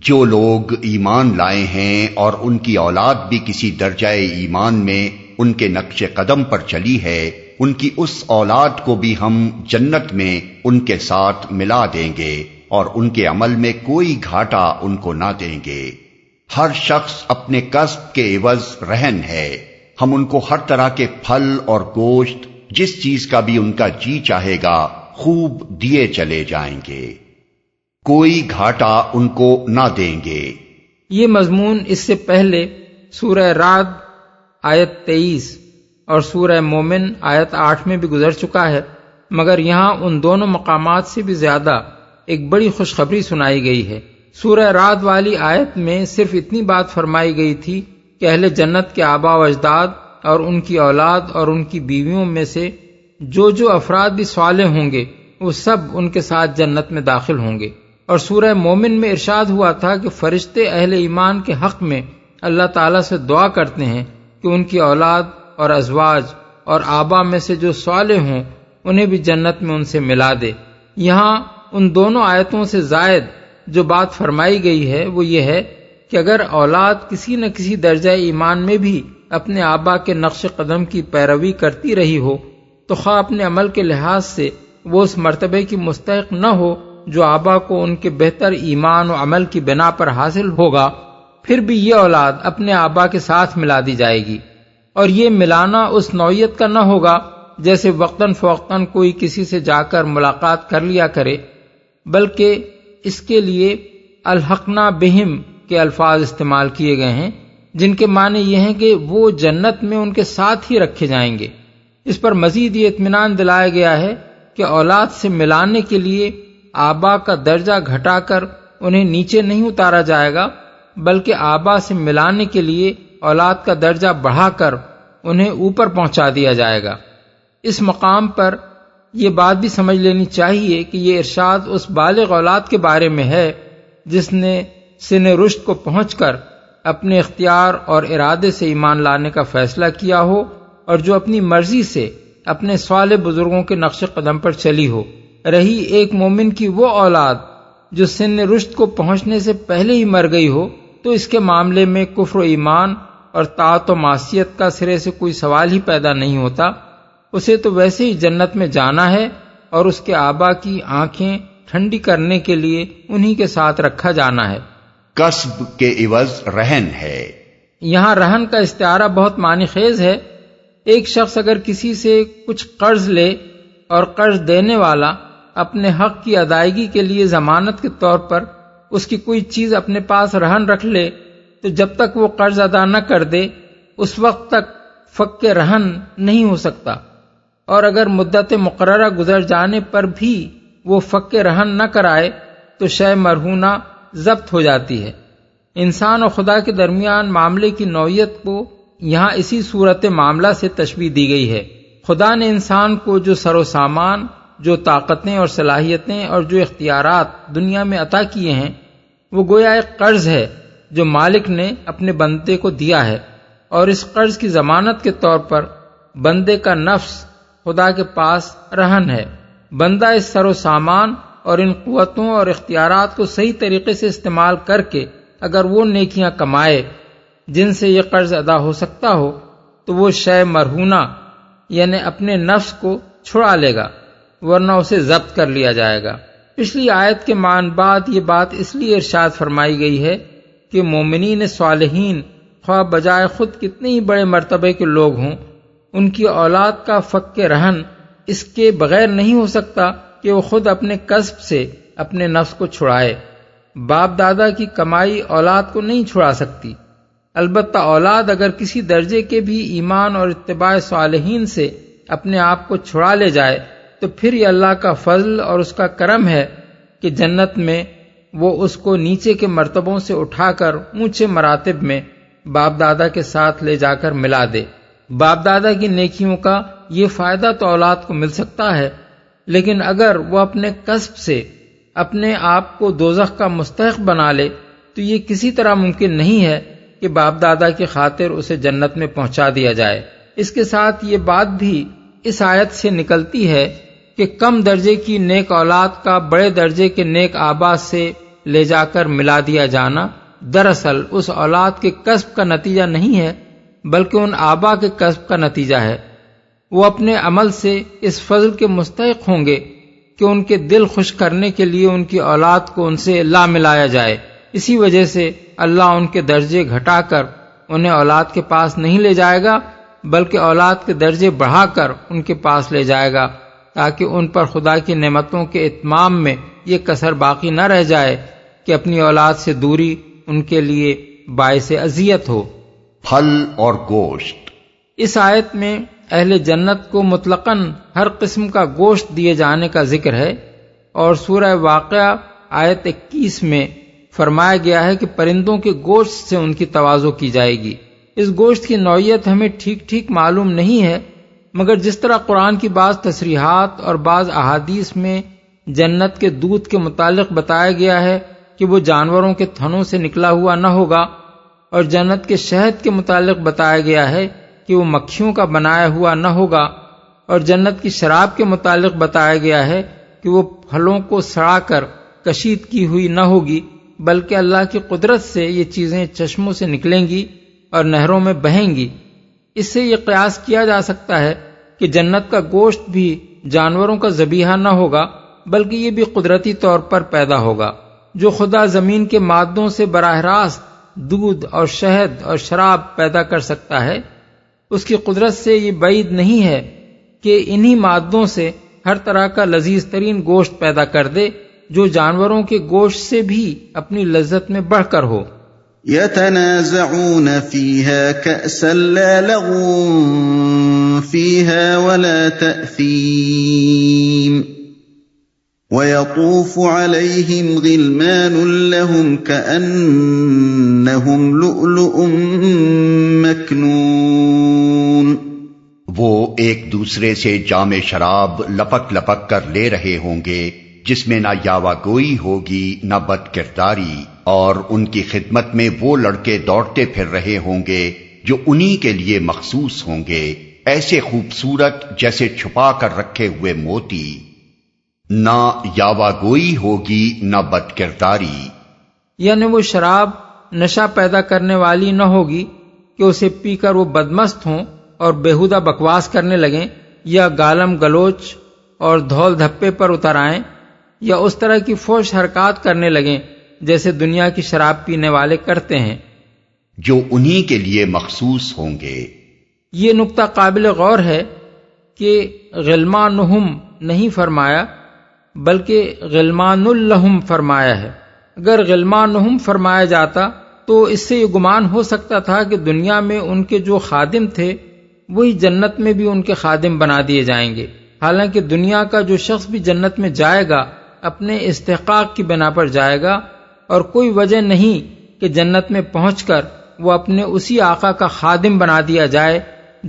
Speaker 1: جو لوگ ایمان لائے ہیں اور ان کی اولاد بھی کسی درجہ ایمان میں ان کے نقش قدم پر چلی ہے، ان کی اس اولاد کو بھی ہم جنت میں ان کے ساتھ ملا دیں گے، اور ان کے عمل میں کوئی گھاٹا ان کو نہ دیں گے۔ ہر شخص اپنے کسب کے عوض رہن ہے۔ ہم ان کو ہر طرح کے پھل اور گوشت، جس چیز کا بھی ان کا جی چاہے گا، خوب دیے چلے جائیں گے، کوئی گھاٹا ان کو نہ دیں گے۔
Speaker 3: یہ مضمون اس سے پہلے سورہ رعد آیت 23 اور سورہ مومن آیت 8 میں بھی گزر چکا ہے، مگر یہاں ان دونوں مقامات سے بھی زیادہ ایک بڑی خوشخبری سنائی گئی ہے۔ سورہ رعد والی آیت میں صرف اتنی بات فرمائی گئی تھی کہ اہل جنت کے آباء و اجداد اور ان کی اولاد اور ان کی بیویوں میں سے جو افراد بھی صالح ہوں گے وہ سب ان کے ساتھ جنت میں داخل ہوں گے۔ اور سورہ مومن میں ارشاد ہوا تھا کہ فرشتے اہل ایمان کے حق میں اللہ تعالیٰ سے دعا کرتے ہیں کہ ان کی اولاد اور ازواج اور آبا میں سے جو صالح ہوں انہیں بھی جنت میں ان سے ملا دے۔ یہاں ان دونوں آیتوں سے زائد جو بات فرمائی گئی ہے وہ یہ ہے کہ اگر اولاد کسی نہ کسی درجہ ایمان میں بھی اپنے آبا کے نقش قدم کی پیروی کرتی رہی ہو تو خواہ اپنے عمل کے لحاظ سے وہ اس مرتبے کی مستحق نہ ہو جو آبا کو ان کے بہتر ایمان و عمل کی بنا پر حاصل ہوگا، پھر بھی یہ اولاد اپنے آبا کے ساتھ ملا دی جائے گی۔ اور یہ ملانا اس نوعیت کا نہ ہوگا جیسے وقتاً فوقتاً کوئی کسی سے جا کر ملاقات کر لیا کرے، بلکہ اس کے لیے الحقنا بہم کے الفاظ استعمال کیے گئے ہیں، جن کے معنی یہ ہیں کہ وہ جنت میں ان کے ساتھ ہی رکھے جائیں گے۔ اس پر مزید یہ اطمینان دلایا گیا ہے کہ اولاد سے ملانے کے لیے آبا کا درجہ گھٹا کر انہیں نیچے نہیں اتارا جائے گا، بلکہ آبا سے ملانے کے لیے اولاد کا درجہ بڑھا کر انہیں اوپر پہنچا دیا جائے گا۔ اس مقام پر یہ بات بھی سمجھ لینی چاہیے کہ یہ ارشاد اس بالغ اولاد کے بارے میں ہے جس نے سن رشد کو پہنچ کر اپنے اختیار اور ارادے سے ایمان لانے کا فیصلہ کیا ہو اور جو اپنی مرضی سے اپنے صالح بزرگوں کے نقش قدم پر چلی ہو۔ رہی ایک مومن کی وہ اولاد جو سن رشد کو پہنچنے سے پہلے ہی مر گئی ہو، تو اس کے معاملے میں کفر و ایمان اور طاعت و معصیت کا سرے سے کوئی سوال ہی پیدا نہیں ہوتا۔ اسے تو ویسے ہی جنت میں جانا ہے اور اس کے آبا کی آنکھیں ٹھنڈی کرنے کے لیے انہی کے ساتھ رکھا جانا ہے۔
Speaker 1: کسب کے عوض رہن ہے۔
Speaker 3: یہاں رہن کا استعارہ بہت معنی خیز ہے۔ ایک شخص اگر کسی سے کچھ قرض لے اور قرض دینے والا اپنے حق کی ادائیگی کے لیے ضمانت کے طور پر اس کی کوئی چیز اپنے پاس رہن رکھ لے، تو جب تک وہ قرض ادا نہ کر دے اس وقت تک فک رہن نہیں ہو سکتا، اور اگر مدت مقررہ گزر جانے پر بھی وہ فک رہن نہ کرائے تو شے مرہونہ ضبط ہو جاتی ہے۔ انسان اور خدا کے درمیان معاملے کی نوعیت کو یہاں اسی صورت معاملہ سے تشبیہ دی گئی ہے۔ خدا نے انسان کو جو سر و سامان، جو طاقتیں اور صلاحیتیں اور جو اختیارات دنیا میں عطا کیے ہیں، وہ گویا ایک قرض ہے جو مالک نے اپنے بندے کو دیا ہے، اور اس قرض کی ضمانت کے طور پر بندے کا نفس خدا کے پاس رہن ہے۔ بندہ اس سر و سامان اور ان قوتوں اور اختیارات کو صحیح طریقے سے استعمال کر کے اگر وہ نیکیاں کمائے جن سے یہ قرض ادا ہو سکتا ہو، تو وہ شے مرہونہ یعنی اپنے نفس کو چھڑا لے گا، ورنہ اسے ضبط کر لیا جائے گا۔ پچھلی آیت کے معنی بعد یہ بات اس لیے ارشاد فرمائی گئی ہے کہ مومنین صالحین خواہ بجائے خود کتنے ہی بڑے مرتبے کے لوگ ہوں، ان کی اولاد کا فک رہن اس کے بغیر نہیں ہو سکتا کہ وہ خود اپنے کسب سے اپنے نفس کو چھڑائے۔ باپ دادا کی کمائی اولاد کو نہیں چھڑا سکتی، البتہ اولاد اگر کسی درجے کے بھی ایمان اور اتباع صالحین سے اپنے آپ کو چھڑا لے جائے تو پھر یہ اللہ کا فضل اور اس کا کرم ہے کہ جنت میں وہ اس کو نیچے کے مرتبوں سے اٹھا کر اونچے مراتب میں باپ دادا کے ساتھ لے جا کر ملا دے۔ باپ دادا کی نیکیوں کا یہ فائدہ تو اولاد کو مل سکتا ہے، لیکن اگر وہ اپنے کسب سے اپنے آپ کو دوزخ کا مستحق بنا لے تو یہ کسی طرح ممکن نہیں ہے کہ باپ دادا کی خاطر اسے جنت میں پہنچا دیا جائے۔ اس کے ساتھ یہ بات بھی اس آیت سے نکلتی ہے کہ کم درجے کی نیک اولاد کا بڑے درجے کے نیک آبا سے لے جا کر ملا دیا جانا دراصل اس اولاد کے کسب کا نتیجہ نہیں ہے، بلکہ ان آبا کے کسب کا نتیجہ ہے۔ وہ اپنے عمل سے اس فضل کے مستحق ہوں گے کہ ان کے دل خوش کرنے کے لیے ان کی اولاد کو ان سے لا ملایا جائے۔ اسی وجہ سے اللہ ان کے درجے گھٹا کر انہیں اولاد کے پاس نہیں لے جائے گا، بلکہ اولاد کے درجے بڑھا کر ان کے پاس لے جائے گا، تاکہ ان پر خدا کی نعمتوں کے اتمام میں یہ کسر باقی نہ رہ جائے کہ اپنی اولاد سے دوری ان کے لیے باعث اذیت ہو۔
Speaker 1: پھل اور گوشت۔
Speaker 3: اس آیت میں اہل جنت کو مطلقاً ہر قسم کا گوشت دیے جانے کا ذکر ہے، اور سورہ واقعہ آیت 21 میں فرمایا گیا ہے کہ پرندوں کے گوشت سے ان کی تواضع کی جائے گی۔ اس گوشت کی نوعیت ہمیں ٹھیک ٹھیک معلوم نہیں ہے، مگر جس طرح قرآن کی بعض تصریحات اور بعض احادیث میں جنت کے دودھ کے متعلق بتایا گیا ہے کہ وہ جانوروں کے تھنوں سے نکلا ہوا نہ ہوگا، اور جنت کے شہد کے متعلق بتایا گیا ہے کہ وہ مکھیوں کا بنایا ہوا نہ ہوگا، اور جنت کی شراب کے متعلق بتایا گیا ہے کہ وہ پھلوں کو سڑا کر کشید کی ہوئی نہ ہوگی، بلکہ اللہ کی قدرت سے یہ چیزیں چشموں سے نکلیں گی اور نہروں میں بہیں گی۔ اس سے یہ قیاس کیا جا سکتا ہے کہ جنت کا گوشت بھی جانوروں کا ذبیحہ نہ ہوگا، بلکہ یہ بھی قدرتی طور پر پیدا ہوگا۔ جو خدا زمین کے مادوں سے براہ راست دودھ اور شہد اور شراب پیدا کر سکتا ہے، اس کی قدرت سے یہ بعید نہیں ہے کہ انہی مادوں سے ہر طرح کا لذیذ ترین گوشت پیدا کر دے جو جانوروں کے گوشت سے بھی اپنی لذت میں بڑھ کر ہو۔
Speaker 2: يتنازعون فيها كأسا لا لغو فيها ولا تأثيم ويطوف عليهم غلمان لهم كأنهم لؤلؤ مكنون۔
Speaker 1: وہ ایک دوسرے سے جام شراب لپک لپک کر لے رہے ہوں گے جس میں نہ یاوہ گوئی ہوگی نہ بد کرداری، اور ان کی خدمت میں وہ لڑکے دوڑتے پھر رہے ہوں گے جو انہی کے لیے مخصوص ہوں گے، ایسے خوبصورت جیسے چھپا کر رکھے ہوئے موتی، نہ یاوہ گوئی ہوگی نہ بد کرداری.
Speaker 3: یعنی وہ شراب نشہ پیدا کرنے والی نہ ہوگی کہ اسے پی کر وہ بدمست ہوں اور بیہودہ بکواس کرنے لگیں، یا گالم گلوچ اور دھول دھپے پر اتر آئیں، یا اس طرح کی فحش حرکات کرنے لگیں جیسے دنیا کی شراب پینے والے کرتے ہیں،
Speaker 1: جو انہی کے لیے مخصوص ہوں گے.
Speaker 3: یہ نقطہ قابل غور ہے کہ غلمانہم نہیں فرمایا بلکہ غلمان لہم فرمایا ہے. اگر غلمانہم فرمایا جاتا تو اس سے یہ گمان ہو سکتا تھا کہ دنیا میں ان کے جو خادم تھے وہی جنت میں بھی ان کے خادم بنا دیے جائیں گے. حالانکہ دنیا کا جو شخص بھی جنت میں جائے گا اپنے استحقاق کی بنا پر جائے گا، اور کوئی وجہ نہیں کہ جنت میں پہنچ کر وہ اپنے اسی آقا کا خادم بنا دیا جائے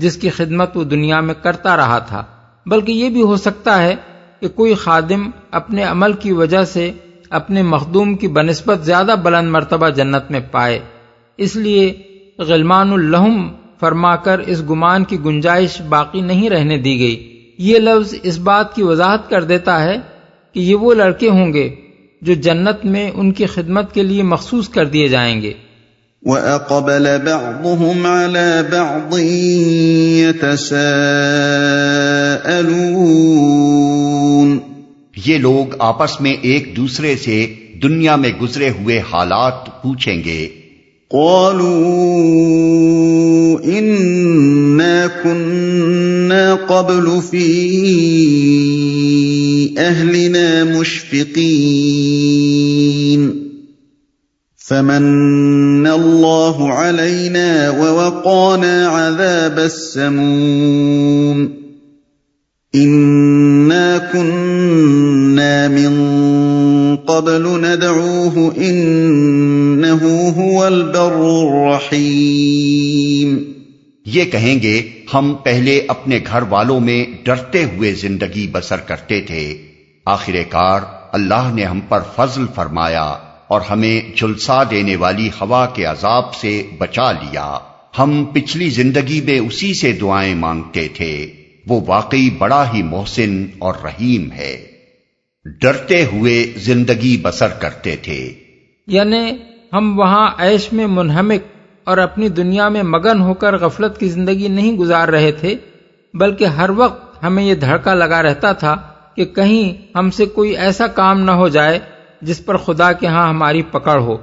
Speaker 3: جس کی خدمت وہ دنیا میں کرتا رہا تھا. بلکہ یہ بھی ہو سکتا ہے کہ کوئی خادم اپنے عمل کی وجہ سے اپنے مخدوم کی بنسبت زیادہ بلند مرتبہ جنت میں پائے. اس لیے غلمان اللہم فرما کر اس گمان کی گنجائش باقی نہیں رہنے دی گئی. یہ لفظ اس بات کی وضاحت کر دیتا ہے کہ یہ وہ لڑکے ہوں گے جو جنت میں ان کی خدمت کے لیے مخصوص کر دیے جائیں گے.
Speaker 2: وَأَقْبَلَ بَعْضُهُمْ عَلَى بَعْضٍ يَتَسَاءَلُونَ.
Speaker 1: یہ لوگ آپس میں ایک دوسرے سے دنیا میں گزرے ہوئے حالات پوچھیں گے.
Speaker 2: قَالُوا إِنَّا كُنَّا قَبْلُ فِي أَهْلِنَا مُشْفِقِينَ فَمَنَّ اللَّهُ عَلَيْنَا وَوَقَانَا عَذَابَ السَّمُومِ إِنَّا كُنَّا مِن قَبْلُ نَدْعُوهُ إِنَّهُ هُوَ الْبَرُّ الرَّحِيمُ.
Speaker 1: یہ کہیں گے ہم پہلے اپنے گھر والوں میں ڈرتے ہوئے زندگی بسر کرتے تھے، آخر کار اللہ نے ہم پر فضل فرمایا اور ہمیں جھلسا دینے والی ہوا کے عذاب سے بچا لیا. ہم پچھلی زندگی میں اسی سے دعائیں مانگتے تھے، وہ واقعی بڑا ہی محسن اور رحیم ہے. ڈرتے ہوئے زندگی بسر کرتے تھے،
Speaker 3: یعنی ہم وہاں عیش میں منہمک اور اپنی دنیا میں مگن ہو کر غفلت کی زندگی نہیں گزار رہے تھے، بلکہ ہر وقت ہمیں یہ دھڑکا لگا رہتا تھا کہ کہیں ہم سے کوئی ایسا کام نہ ہو جائے جس پر خدا کے ہاں ہماری پکڑ ہو.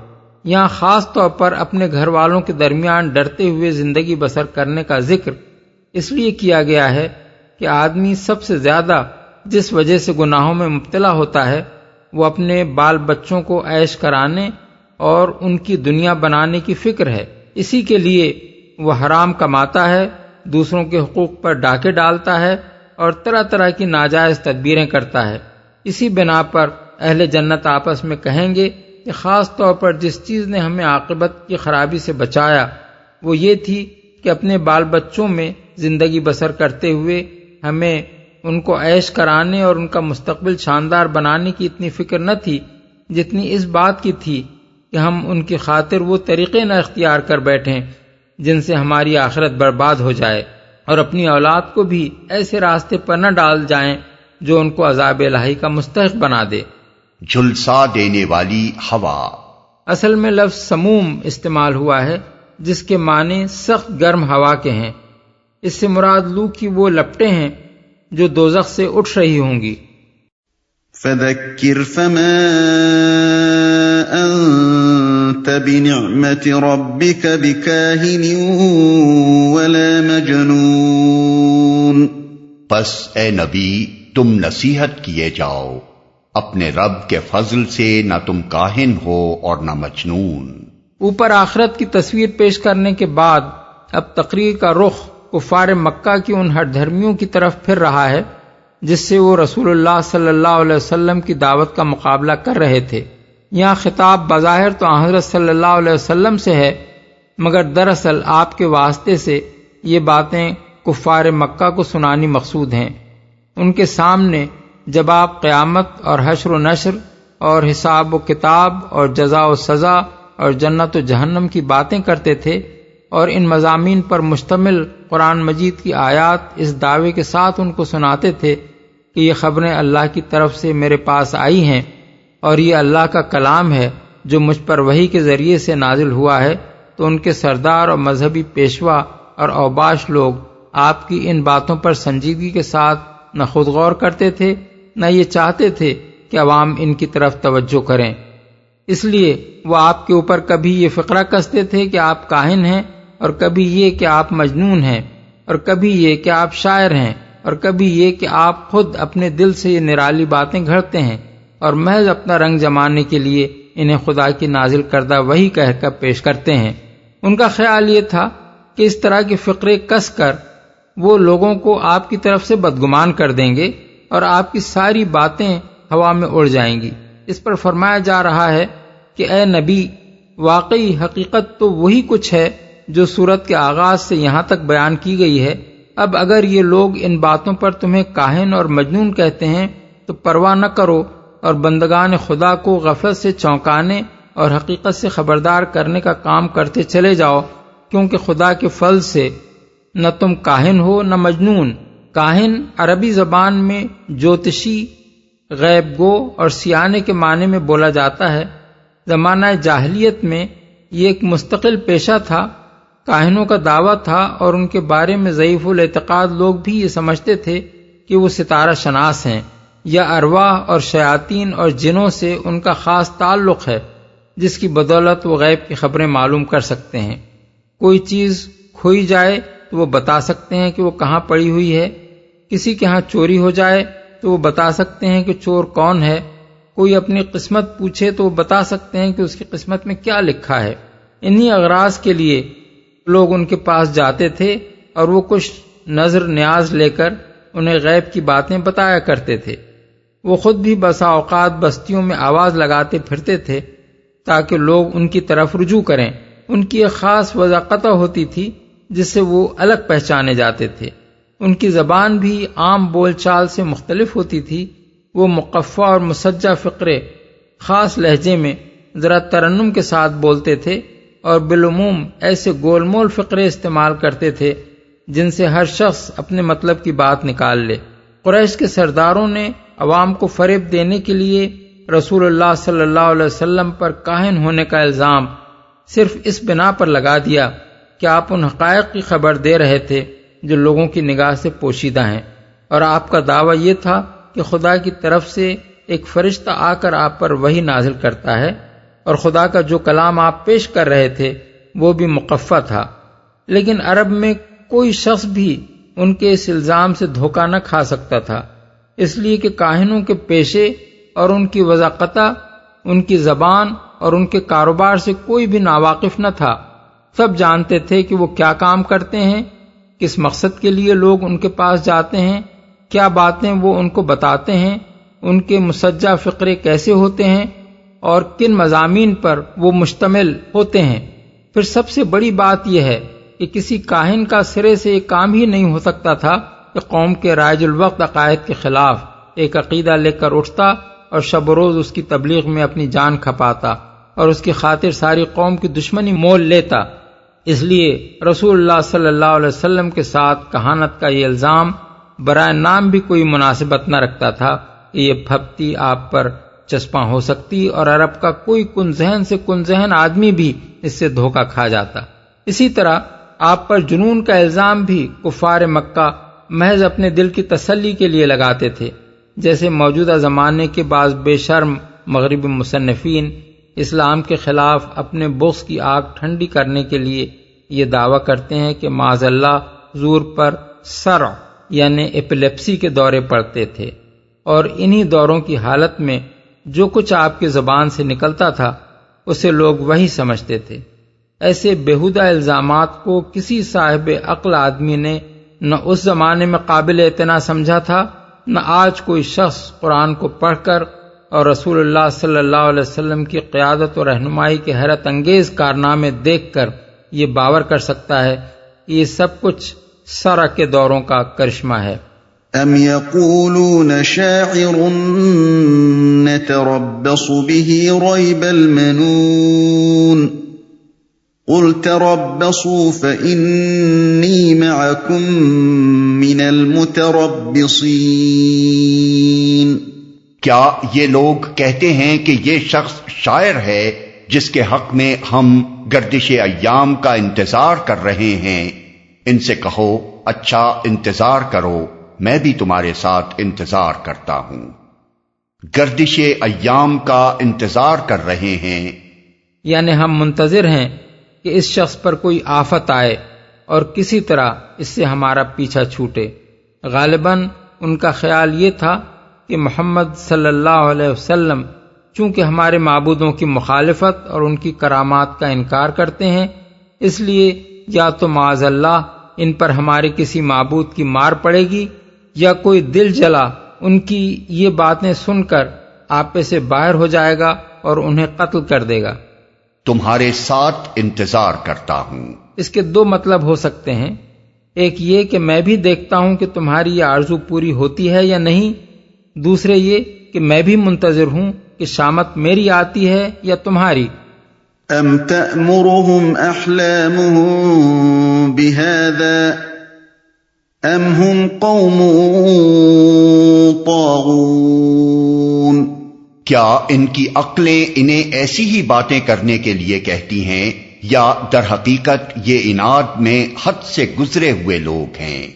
Speaker 3: یہاں خاص طور پر اپنے گھر والوں کے درمیان ڈرتے ہوئے زندگی بسر کرنے کا ذکر اس لیے کیا گیا ہے کہ آدمی سب سے زیادہ جس وجہ سے گناہوں میں مبتلا ہوتا ہے وہ اپنے بال بچوں کو عیش کرانے اور ان کی دنیا بنانے کی فکر ہے. اسی کے لیے وہ حرام کماتا ہے، دوسروں کے حقوق پر ڈاکے ڈالتا ہے اور طرح طرح کی ناجائز تدبیریں کرتا ہے. اسی بنا پر اہل جنت آپس میں کہیں گے کہ خاص طور پر جس چیز نے ہمیں عاقبت کی خرابی سے بچایا وہ یہ تھی کہ اپنے بال بچوں میں زندگی بسر کرتے ہوئے ہمیں ان کو عیش کرانے اور ان کا مستقبل شاندار بنانے کی اتنی فکر نہ تھی جتنی اس بات کی تھی کہ ہم ان کی خاطر وہ طریقے نہ اختیار کر بیٹھیں جن سے ہماری آخرت برباد ہو جائے، اور اپنی اولاد کو بھی ایسے راستے پر نہ ڈال جائیں جو ان کو عذاب الہی کا مستحق بنا دے.
Speaker 1: جھلسا دینے والی ہوا.
Speaker 3: اصل میں لفظ سموم استعمال ہوا ہے جس کے معنی سخت گرم ہوا کے ہیں. اس سے مراد لو کی وہ لپٹیں ہیں جو دوزخ سے اٹھ رہی ہوں گی.
Speaker 2: فَذَكِّرْ فَمَا أَنْتَ بِنِعْمَةِ رَبِّكَ بِكَاهِنٍ وَلَا مَجْنُونٍ.
Speaker 1: پس اے نبی تم نصیحت کیے جاؤ، اپنے رب کے فضل سے نہ تم کاہن ہو اور نہ مجنون.
Speaker 3: اوپر آخرت کی تصویر پیش کرنے کے بعد اب تقریر کا رخ کفار مکہ کی ان ہٹ دھرمیوں کی طرف پھر رہا ہے جس سے وہ رسول اللہ صلی اللہ علیہ وسلم کی دعوت کا مقابلہ کر رہے تھے. یہاں خطاب بظاہر تو حضرت صلی اللہ علیہ وسلم سے ہے، مگر دراصل آپ کے واسطے سے یہ باتیں کفار مکہ کو سنانی مقصود ہیں. ان کے سامنے جب آپ قیامت اور حشر و نشر اور حساب و کتاب اور جزا و سزا اور جنت و جہنم کی باتیں کرتے تھے اور ان مضامین پر مشتمل قرآن مجید کی آیات اس دعوے کے ساتھ ان کو سناتے تھے کہ یہ خبریں اللہ کی طرف سے میرے پاس آئی ہیں اور یہ اللہ کا کلام ہے جو مجھ پر وحی کے ذریعے سے نازل ہوا ہے، تو ان کے سردار اور مذہبی پیشوا اور اوباش لوگ آپ کی ان باتوں پر سنجیدگی کے ساتھ نہ خود غور کرتے تھے، نہ یہ چاہتے تھے کہ عوام ان کی طرف توجہ کریں۔ اس لیے وہ آپ کے اوپر کبھی یہ فقرہ کستے تھے کہ آپ کاہن ہیں، اور کبھی یہ کہ آپ مجنون ہیں، اور کبھی یہ کہ آپ شاعر ہیں، اور کبھی یہ کہ آپ خود اپنے دل سے یہ نرالی باتیں گھڑتے ہیں اور محض اپنا رنگ جمانے کے لیے انہیں خدا کی نازل کردہ وحی کہہ کر پیش کرتے ہیں۔ ان کا خیال یہ تھا کہ اس طرح کے فقرے کس کر وہ لوگوں کو آپ کی طرف سے بدگمان کر دیں گے اور آپ کی ساری باتیں ہوا میں اڑ جائیں گی۔ اس پر فرمایا جا رہا ہے کہ اے نبی، واقعی حقیقت تو وہی کچھ ہے جو سورت کے آغاز سے یہاں تک بیان کی گئی ہے۔ اب اگر یہ لوگ ان باتوں پر تمہیں کاہن اور مجنون کہتے ہیں تو پرواہ نہ کرو اور بندگان خدا کو غفلت سے چونکانے اور حقیقت سے خبردار کرنے کا کام کرتے چلے جاؤ، کیونکہ خدا کے فضل سے نہ تم کاہن ہو نہ مجنون۔ کاہن عربی زبان میں جوتشی، غیب گو اور سیانے کے معنی میں بولا جاتا ہے۔ زمانہ جاہلیت میں یہ ایک مستقل پیشہ تھا۔ کاہنوں کا دعویٰ تھا اور ان کے بارے میں ضعیف الاعتقاد لوگ بھی یہ سمجھتے تھے کہ وہ ستارہ شناس ہیں یا ارواح اور شیاطین اور جنوں سے ان کا خاص تعلق ہے، جس کی بدولت وہ غیب کی خبریں معلوم کر سکتے ہیں۔ کوئی چیز کھوئی جائے تو وہ بتا سکتے ہیں کہ وہ کہاں پڑی ہوئی ہے، کسی کے ہاں چوری ہو جائے تو وہ بتا سکتے ہیں کہ چور کون ہے، کوئی اپنی قسمت پوچھے تو وہ بتا سکتے ہیں کہ اس کی قسمت میں کیا لکھا ہے۔ انہی اغراض کے لیے لوگ ان کے پاس جاتے تھے اور وہ کچھ نظر نیاز لے کر انہیں غیب کی باتیں بتایا کرتے تھے۔ وہ خود بھی بسا اوقات بستیوں میں آواز لگاتے پھرتے تھے تاکہ لوگ ان کی طرف رجوع کریں۔ ان کی ایک خاص وضاقتہ ہوتی تھی جس سے وہ الگ پہچانے جاتے تھے۔ ان کی زبان بھی عام بول چال سے مختلف ہوتی تھی۔ وہ مقفع اور مسجع فقرے خاص لہجے میں ذرا ترنم کے ساتھ بولتے تھے اور بالعموم ایسے گول مول فقرے استعمال کرتے تھے جن سے ہر شخص اپنے مطلب کی بات نکال لے۔ قریش کے سرداروں نے عوام کو فریب دینے کے لیے رسول اللہ صلی اللہ علیہ وسلم پر کاہن ہونے کا الزام صرف اس بنا پر لگا دیا کہ آپ ان حقائق کی خبر دے رہے تھے جو لوگوں کی نگاہ سے پوشیدہ ہیں، اور آپ کا دعویٰ یہ تھا کہ خدا کی طرف سے ایک فرشتہ آ کر آپ پر وحی نازل کرتا ہے، اور خدا کا جو کلام آپ پیش کر رہے تھے وہ بھی مقفع تھا۔ لیکن عرب میں کوئی شخص بھی ان کے اس الزام سے دھوکہ نہ کھا سکتا تھا، اس لیے کہ کاہنوں کے پیشے اور ان کی وضاقتہ، ان کی زبان اور ان کے کاروبار سے کوئی بھی ناواقف نہ تھا۔ سب جانتے تھے کہ وہ کیا کام کرتے ہیں، کس مقصد کے لیے لوگ ان کے پاس جاتے ہیں، کیا باتیں وہ ان کو بتاتے ہیں، ان کے مسجع فقرے کیسے ہوتے ہیں اور کن مضامین پر وہ مشتمل ہوتے ہیں۔ پھر سب سے بڑی بات یہ ہے کہ کسی کاہن کا سرے سے یہ کام ہی نہیں ہو سکتا تھا کہ قوم کے رائج الوقت عقائد کے خلاف ایک عقیدہ لے کر اٹھتا اور شب و روز اس کی تبلیغ میں اپنی جان کھپاتا اور اس کی خاطر ساری قوم کی دشمنی مول لیتا۔ اس لیے رسول اللہ صلی اللہ علیہ وسلم کے ساتھ کہانت کا یہ الزام برائے نام بھی کوئی مناسبت نہ رکھتا تھا کہ یہ پھپتی آپ پر چسپاں ہو سکتی، اور عرب کا کوئی کن ذہن سے کن ذہن آدمی بھی اس سے دھوکہ کھا جاتا۔ اسی طرح آپ پر جنون کا الزام بھی کفار مکہ محض اپنے دل کی تسلی کے لیے لگاتے تھے، جیسے موجودہ زمانے کے بعض بے شرم مغربی مصنفین اسلام کے خلاف اپنے بغض کی آگ ٹھنڈی کرنے کے لیے یہ دعویٰ کرتے ہیں کہ معاذ اللہ حضور پر صرع یعنی ایپیلیپسی کے دورے پڑتے تھے، اور انہی دوروں کی حالت میں جو کچھ آپ کی زبان سے نکلتا تھا اسے لوگ وہی سمجھتے تھے۔ ایسے بیہودہ الزامات کو کسی صاحب عقل آدمی نے نہ اس زمانے میں قابل اعتنا سمجھا تھا، نہ آج کوئی شخص قرآن کو پڑھ کر اور رسول اللہ صلی اللہ علیہ وسلم کی قیادت و رہنمائی کے حیرت انگیز کارنامے دیکھ کر یہ باور کر سکتا ہے کہ یہ سب کچھ سرا کے دوروں کا کرشمہ ہے۔
Speaker 2: ام یقولون شاعر نتربص به ریب المنون قُلْ تَرَبَّصُوا فَإِنِّي مَعَكُمْ مِنَ الْمُتَرَبِّصِينَ۔
Speaker 1: کیا یہ لوگ کہتے ہیں کہ یہ شخص شاعر ہے جس کے حق میں ہم گردش ایام کا انتظار کر رہے ہیں؟ ان سے کہو اچھا انتظار کرو، میں بھی تمہارے ساتھ انتظار کرتا ہوں۔ گردش ایام کا انتظار کر رہے ہیں،
Speaker 3: یعنی ہم منتظر ہیں کہ اس شخص پر کوئی آفت آئے اور کسی طرح اس سے ہمارا پیچھا چھوٹے۔ غالباً ان کا خیال یہ تھا کہ محمد صلی اللہ علیہ وسلم چونکہ ہمارے معبودوں کی مخالفت اور ان کی کرامات کا انکار کرتے ہیں، اس لیے یا تو معاذ اللہ ان پر ہمارے کسی معبود کی مار پڑے گی یا کوئی دل جلا ان کی یہ باتیں سن کر آپے سے باہر ہو جائے گا اور انہیں قتل کر دے گا۔
Speaker 1: تمہارے ساتھ انتظار کرتا ہوں۔
Speaker 3: اس کے دو مطلب ہو سکتے ہیں، ایک یہ کہ میں بھی دیکھتا ہوں کہ تمہاری یہ آرزو پوری ہوتی ہے یا نہیں، دوسرے یہ کہ میں بھی منتظر ہوں کہ شامت میری آتی ہے یا تمہاری۔
Speaker 2: ام تأمرهم احلامهم بهذا ام هم قوم طاغون۔
Speaker 1: کیا ان کی عقلیں انہیں ایسی ہی باتیں کرنے کے لیے کہتی ہیں یا در حقیقت یہ عناد میں حد سے گزرے ہوئے لوگ ہیں؟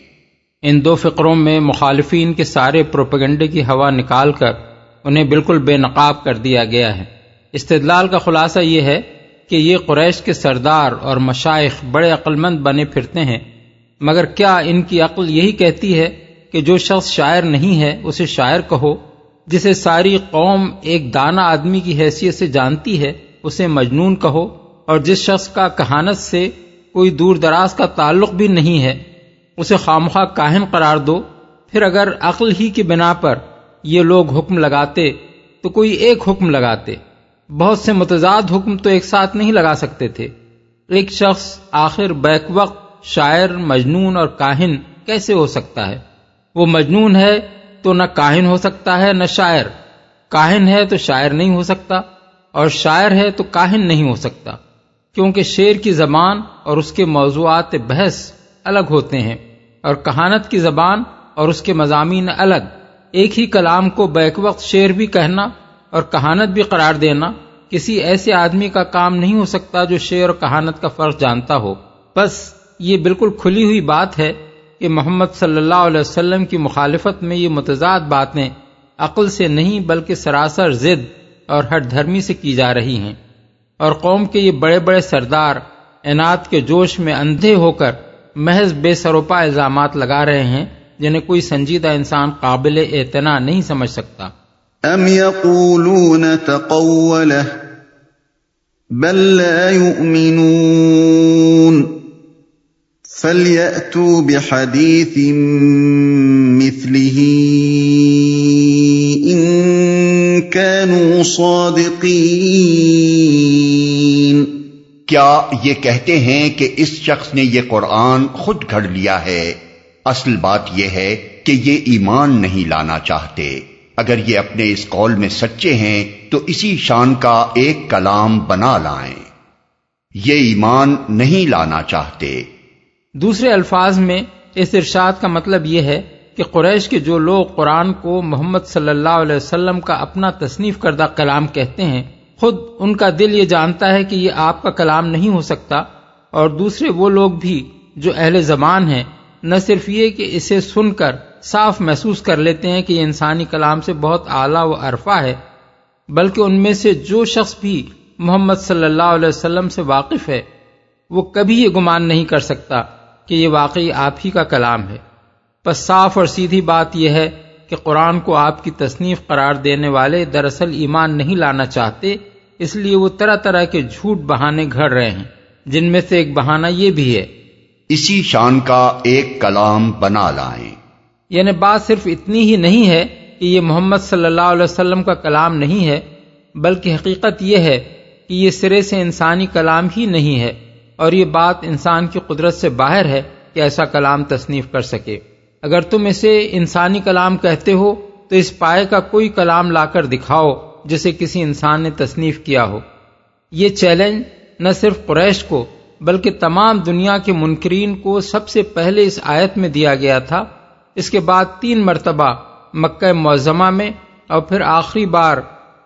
Speaker 3: ان دو فقروں میں مخالفین کے سارے پروپیگنڈے کی ہوا نکال کر انہیں بالکل بے نقاب کر دیا گیا ہے۔ استدلال کا خلاصہ یہ ہے کہ یہ قریش کے سردار اور مشائخ بڑے عقل مند بنے پھرتے ہیں، مگر کیا ان کی عقل یہی کہتی ہے کہ جو شخص شاعر نہیں ہے اسے شاعر کہو، جسے ساری قوم ایک دانا آدمی کی حیثیت سے جانتی ہے اسے مجنون کہو، اور جس شخص کا کہانت سے کوئی دور دراز کا تعلق بھی نہیں ہے اسے خامخواہ کاہن قرار دو؟ پھر اگر عقل ہی کی بنا پر یہ لوگ حکم لگاتے تو کوئی ایک حکم لگاتے، بہت سے متضاد حکم تو ایک ساتھ نہیں لگا سکتے تھے۔ ایک شخص آخر بیک وقت شاعر، مجنون اور کاہن کیسے ہو سکتا ہے؟ وہ مجنون ہے تو نہ کاہن ہو سکتا ہے نہ شاعر، کاہن ہے تو شاعر نہیں ہو سکتا، اور شاعر ہے تو کاہن نہیں ہو سکتا، کیونکہ شعر کی زبان اور اس کے موضوعات بحث الگ ہوتے ہیں، اور کہانت کی زبان اور اس کے مضامین الگ۔ ایک ہی کلام کو بیک وقت شعر بھی کہنا اور کہانت بھی قرار دینا کسی ایسے آدمی کا کام نہیں ہو سکتا جو شعر اور کہانت کا فرق جانتا ہو۔ بس یہ بالکل کھلی ہوئی بات ہے کہ محمد صلی اللہ علیہ وسلم کی مخالفت میں یہ متضاد باتیں عقل سے نہیں بلکہ سراسر ضد اور ہٹ دھرمی سے کی جا رہی ہیں، اور قوم کے یہ بڑے بڑے سردار عناد کے جوش میں اندھے ہو کر محض بے سروپا الزامات لگا رہے ہیں جنہیں کوئی سنجیدہ انسان قابل اعتنا نہیں سمجھ سکتا۔
Speaker 2: ام یقولون تقولہ بل لا یؤمنون فلیأتوا بحدیث مثلہ ان كانوا صادقین۔
Speaker 1: کیا یہ کہتے ہیں کہ اس شخص نے یہ قرآن خود گھڑ لیا ہے؟ اصل بات یہ ہے کہ یہ ایمان نہیں لانا چاہتے۔ اگر یہ اپنے اس قول میں سچے ہیں تو اسی شان کا ایک کلام بنا لائیں۔ یہ ایمان نہیں لانا چاہتے۔
Speaker 3: دوسرے الفاظ میں اس ارشاد کا مطلب یہ ہے کہ قریش کے جو لوگ قرآن کو محمد صلی اللہ علیہ وسلم کا اپنا تصنیف کردہ کلام کہتے ہیں، خود ان کا دل یہ جانتا ہے کہ یہ آپ کا کلام نہیں ہو سکتا، اور دوسرے وہ لوگ بھی جو اہل زبان ہیں نہ صرف یہ کہ اسے سن کر صاف محسوس کر لیتے ہیں کہ یہ انسانی کلام سے بہت اعلیٰ و عرفہ ہے، بلکہ ان میں سے جو شخص بھی محمد صلی اللہ علیہ وسلم سے واقف ہے وہ کبھی یہ گمان نہیں کر سکتا کہ یہ واقعی آپ ہی کا کلام ہے۔ پس صاف اور سیدھی بات یہ ہے کہ قرآن کو آپ کی تصنیف قرار دینے والے دراصل ایمان نہیں لانا چاہتے، اس لیے وہ طرح طرح کے جھوٹ بہانے گھڑ رہے ہیں، جن میں سے ایک بہانہ یہ بھی ہے
Speaker 1: اسی شان کا ایک کلام بنا لائیں۔
Speaker 3: یعنی بات صرف اتنی ہی نہیں ہے کہ یہ محمد صلی اللہ علیہ وسلم کا کلام نہیں ہے، بلکہ حقیقت یہ ہے کہ یہ سرے سے انسانی کلام ہی نہیں ہے، اور یہ بات انسان کی قدرت سے باہر ہے کہ ایسا کلام تصنیف کر سکے۔ اگر تم اسے انسانی کلام کہتے ہو تو اس پائے کا کوئی کلام لا کر دکھاؤ جسے کسی انسان نے تصنیف کیا ہو۔ یہ چیلنج نہ صرف قریش کو بلکہ تمام دنیا کے منکرین کو سب سے پہلے اس آیت میں دیا گیا تھا، اس کے بعد 3 مرتبہ مکہ معظمہ میں اور پھر آخری بار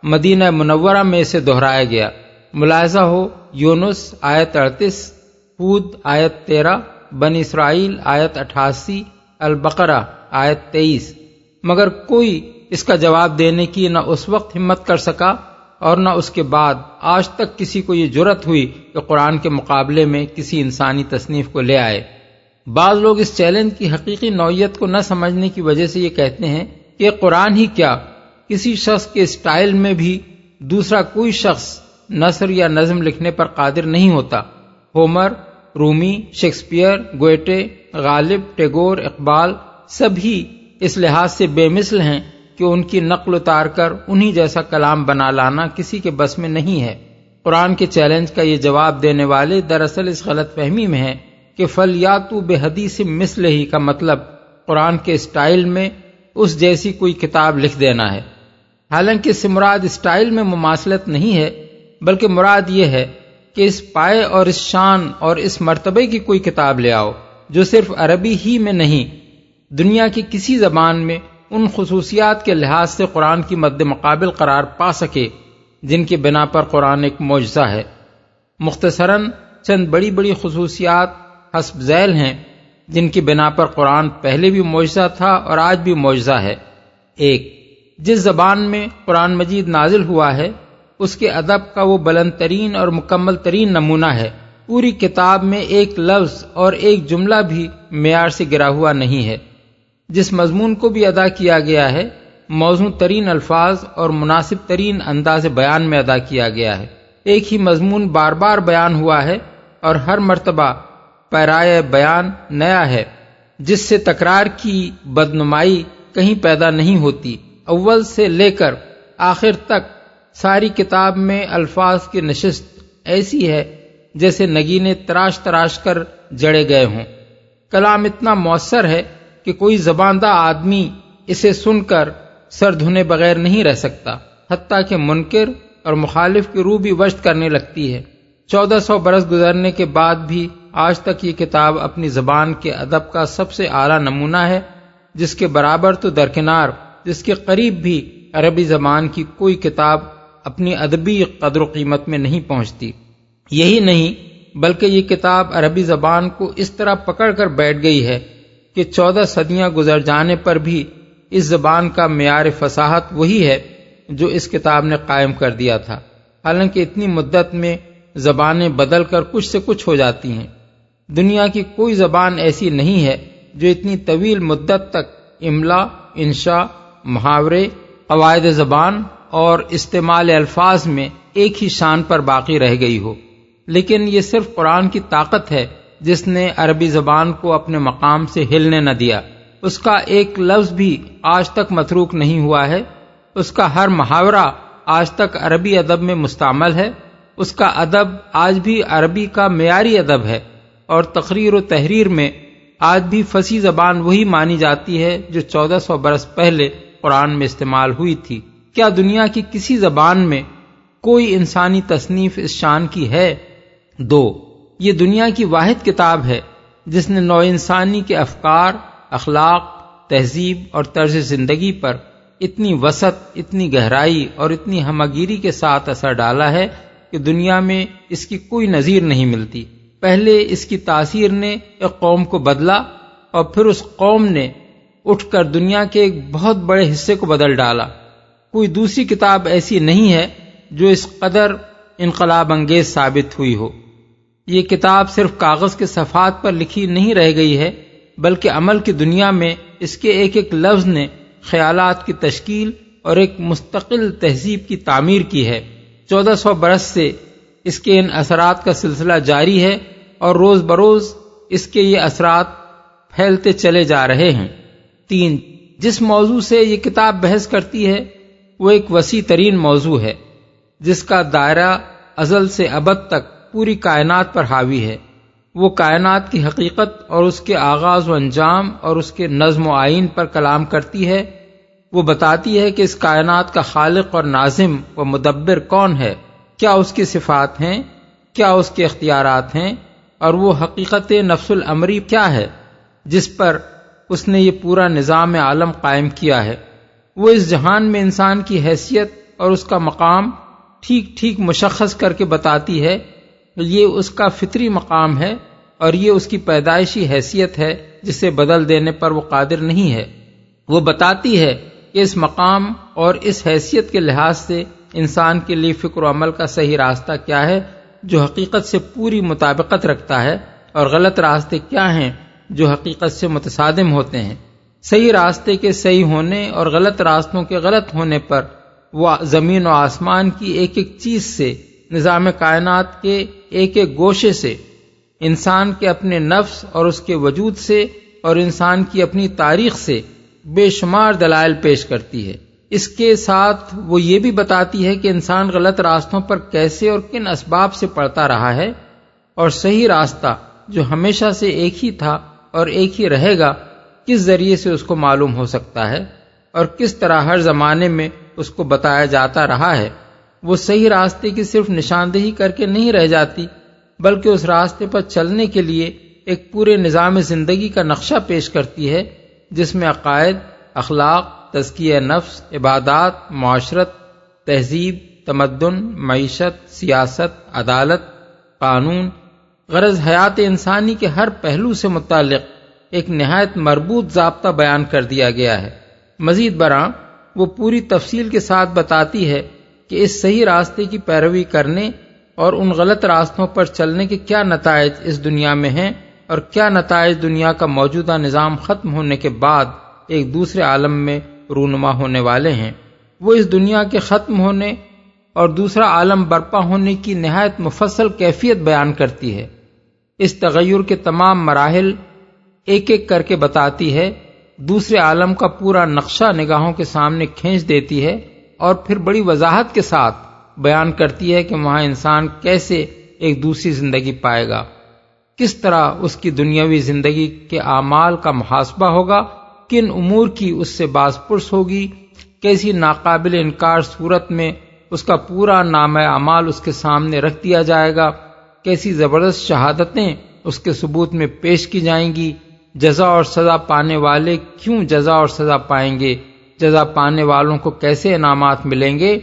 Speaker 3: مدینہ منورہ میں اسے دہرایا گیا۔ ملاحظہ ہو یونس آیت 38، ہود آیت 13، بنی اسرائیل آیت 88، البقرہ آیت 23۔ مگر کوئی اس کا جواب دینے کی نہ اس وقت ہمت کر سکا اور نہ اس کے بعد آج تک کسی کو یہ جرأت ہوئی کہ قرآن کے مقابلے میں کسی انسانی تصنیف کو لے آئے۔ بعض لوگ اس چیلنج کی حقیقی نوعیت کو نہ سمجھنے کی وجہ سے یہ کہتے ہیں کہ قرآن ہی کیا، کسی شخص کے اسٹائل میں بھی دوسرا کوئی شخص نثر یا نظم لکھنے پر قادر نہیں ہوتا۔ ہومر، رومی، شیکسپیئر، گویٹے، غالب، ٹیگور، اقبال سبھی اس لحاظ سے بے مثل ہیں کہ ان کی نقل اتار کر انہی جیسا کلام بنا لانا کسی کے بس میں نہیں ہے۔ قرآن کے چیلنج کا یہ جواب دینے والے دراصل اس غلط فہمی میں ہیں کہ فَلْيَأْتُوا بِحَدِيثٍ مِثْلِهِ کا مطلب قرآن کے اسٹائل میں اس جیسی کوئی کتاب لکھ دینا ہے۔ حالانکہ اس سے مراد اسٹائل میں مماثلت نہیں ہے، بلکہ مراد یہ ہے کہ اس پائے اور اس شان اور اس مرتبے کی کوئی کتاب لے آؤ جو صرف عربی ہی میں نہیں، دنیا کی کسی زبان میں ان خصوصیات کے لحاظ سے قرآن کی مد مقابل قرار پا سکے جن کی بنا پر قرآن ایک معجزہ ہے۔ مختصراً چند بڑی بڑی خصوصیات حسب ذیل ہیں جن کی بنا پر قرآن پہلے بھی معجزہ تھا اور آج بھی معجزہ ہے۔ 1، جس زبان میں قرآن مجید نازل ہوا ہے اس کے ادب کا وہ بلند ترین اور مکمل ترین نمونہ ہے۔ پوری کتاب میں ایک لفظ اور ایک جملہ بھی معیار سے گرا ہوا نہیں ہے۔ جس مضمون کو بھی ادا کیا گیا ہے موزوں ترین الفاظ اور مناسب ترین انداز بیان میں ادا کیا گیا ہے۔ ایک ہی مضمون بار بار بیان ہوا ہے اور ہر مرتبہ پیرائے بیان نیا ہے، جس سے تکرار کی بدنمائی کہیں پیدا نہیں ہوتی۔ اول سے لے کر آخر تک ساری کتاب میں الفاظ کی نشست ایسی ہے جیسے نگینے تراش تراش کر جڑے گئے ہوں۔ کلام اتنا مؤثر ہے کہ کوئی زباندہ آدمی اسے سن کر سر دھنے بغیر نہیں رہ سکتا، حتیٰ کہ منکر اور مخالف کی روح بھی وشت کرنے لگتی ہے۔ 1400 برس گزرنے کے بعد بھی آج تک یہ کتاب اپنی زبان کے ادب کا سب سے اعلیٰ نمونہ ہے، جس کے برابر تو درکنار، جس کے قریب بھی عربی زبان کی کوئی کتاب اپنی ادبی قدر و قیمت میں نہیں پہنچتی۔ یہی نہیں بلکہ یہ کتاب عربی زبان کو اس طرح پکڑ کر بیٹھ گئی ہے کہ 14 صدیاں گزر جانے پر بھی اس زبان کا معیار فصاحت وہی ہے جو اس کتاب نے قائم کر دیا تھا۔ حالانکہ اتنی مدت میں زبانیں بدل کر کچھ سے کچھ ہو جاتی ہیں۔ دنیا کی کوئی زبان ایسی نہیں ہے جو اتنی طویل مدت تک املا، انشاء، محاورے، قواعد زبان اور استعمال الفاظ میں ایک ہی شان پر باقی رہ گئی ہو۔ لیکن یہ صرف قرآن کی طاقت ہے جس نے عربی زبان کو اپنے مقام سے ہلنے نہ دیا۔ اس کا ایک لفظ بھی آج تک متروک نہیں ہوا ہے، اس کا ہر محاورہ آج تک عربی ادب میں مستعمل ہے، اس کا ادب آج بھی عربی کا معیاری ادب ہے، اور تقریر و تحریر میں آج بھی فصیح زبان وہی مانی جاتی ہے جو 1400 برس پہلے قرآن میں استعمال ہوئی تھی۔ کیا دنیا کی کسی زبان میں کوئی انسانی تصنیف اس شان کی ہے؟ 2، یہ دنیا کی واحد کتاب ہے جس نے نوع انسانی کے افکار، اخلاق، تہذیب اور طرز زندگی پر اتنی وسعت، اتنی گہرائی اور اتنی ہمگیری کے ساتھ اثر ڈالا ہے کہ دنیا میں اس کی کوئی نظیر نہیں ملتی۔ پہلے اس کی تاثیر نے ایک قوم کو بدلا اور پھر اس قوم نے اٹھ کر دنیا کے ایک بہت بڑے حصے کو بدل ڈالا۔ کوئی دوسری کتاب ایسی نہیں ہے جو اس قدر انقلاب انگیز ثابت ہوئی ہو۔ یہ کتاب صرف کاغذ کے صفحات پر لکھی نہیں رہ گئی ہے، بلکہ عمل کی دنیا میں اس کے ایک ایک لفظ نے خیالات کی تشکیل اور ایک مستقل تہذیب کی تعمیر کی ہے۔ 1400 برس سے اس کے ان اثرات کا سلسلہ جاری ہے اور روز بروز اس کے یہ اثرات پھیلتے چلے جا رہے ہیں۔ 3، جس موضوع سے یہ کتاب بحث کرتی ہے وہ ایک وسیع ترین موضوع ہے جس کا دائرہ ازل سے ابد تک پوری کائنات پر حاوی ہے۔ وہ کائنات کی حقیقت اور اس کے آغاز و انجام اور اس کے نظم و آئین پر کلام کرتی ہے۔ وہ بتاتی ہے کہ اس کائنات کا خالق اور ناظم و مدبر کون ہے، کیا اس کی صفات ہیں، کیا اس کے اختیارات ہیں، اور وہ حقیقت نفس الامری کیا ہے جس پر اس نے یہ پورا نظام عالم قائم کیا ہے۔ وہ اس جہان میں انسان کی حیثیت اور اس کا مقام ٹھیک ٹھیک مشخص کر کے بتاتی ہے۔ یہ اس کا فطری مقام ہے اور یہ اس کی پیدائشی حیثیت ہے جسے بدل دینے پر وہ قادر نہیں ہے۔ وہ بتاتی ہے کہ اس مقام اور اس حیثیت کے لحاظ سے انسان کے لیے فکر و عمل کا صحیح راستہ کیا ہے جو حقیقت سے پوری مطابقت رکھتا ہے، اور غلط راستے کیا ہیں جو حقیقت سے متصادم ہوتے ہیں۔ صحیح راستے کے صحیح ہونے اور غلط راستوں کے غلط ہونے پر وہ زمین و آسمان کی ایک ایک چیز سے، نظام کائنات کے ایک ایک گوشے سے، انسان کے اپنے نفس اور اس کے وجود سے، اور انسان کی اپنی تاریخ سے بے شمار دلائل پیش کرتی ہے۔ اس کے ساتھ وہ یہ بھی بتاتی ہے کہ انسان غلط راستوں پر کیسے اور کن اسباب سے پڑتا رہا ہے، اور صحیح راستہ جو ہمیشہ سے ایک ہی تھا اور ایک ہی رہے گا کس ذریعے سے اس کو معلوم ہو سکتا ہے، اور کس طرح ہر زمانے میں اس کو بتایا جاتا رہا ہے۔ وہ صحیح راستے کی صرف نشاندہی کر کے نہیں رہ جاتی، بلکہ اس راستے پر چلنے کے لیے ایک پورے نظام زندگی کا نقشہ پیش کرتی ہے جس میں عقائد، اخلاق، تزکیہ نفس، عبادات، معاشرت، تہذیب، تمدن، معیشت، سیاست، عدالت، قانون، غرض حیات انسانی کے ہر پہلو سے متعلق ایک نہایت مربوط ضابطہ بیان کر دیا گیا ہے۔ مزید برآں وہ پوری تفصیل کے ساتھ بتاتی ہے کہ اس صحیح راستے کی پیروی کرنے اور ان غلط راستوں پر چلنے کے کیا نتائج اس دنیا میں ہیں، اور کیا نتائج دنیا کا موجودہ نظام ختم ہونے کے بعد ایک دوسرے عالم میں رونما ہونے والے ہیں۔ وہ اس دنیا کے ختم ہونے اور دوسرا عالم برپا ہونے کی نہایت مفصل کیفیت بیان کرتی ہے۔ اس تغیر کے تمام مراحل ایک ایک کر کے بتاتی ہے، دوسرے عالم کا پورا نقشہ نگاہوں کے سامنے کھینچ دیتی ہے، اور پھر بڑی وضاحت کے ساتھ بیان کرتی ہے کہ وہاں انسان کیسے ایک دوسری زندگی پائے گا، کس طرح اس کی دنیاوی زندگی کے اعمال کا محاسبہ ہوگا، کن امور کی اس سے باز پرس ہوگی، کیسی ناقابل انکار صورت میں اس کا پورا نامہ اعمال اس کے سامنے رکھ دیا جائے گا، کیسی زبردست شہادتیں اس کے ثبوت میں پیش کی جائیں گی، جزا اور سزا پانے والے کیوں جزا اور سزا پائیں گے، جزا پانے والوں کو کیسے انعامات ملیں گے،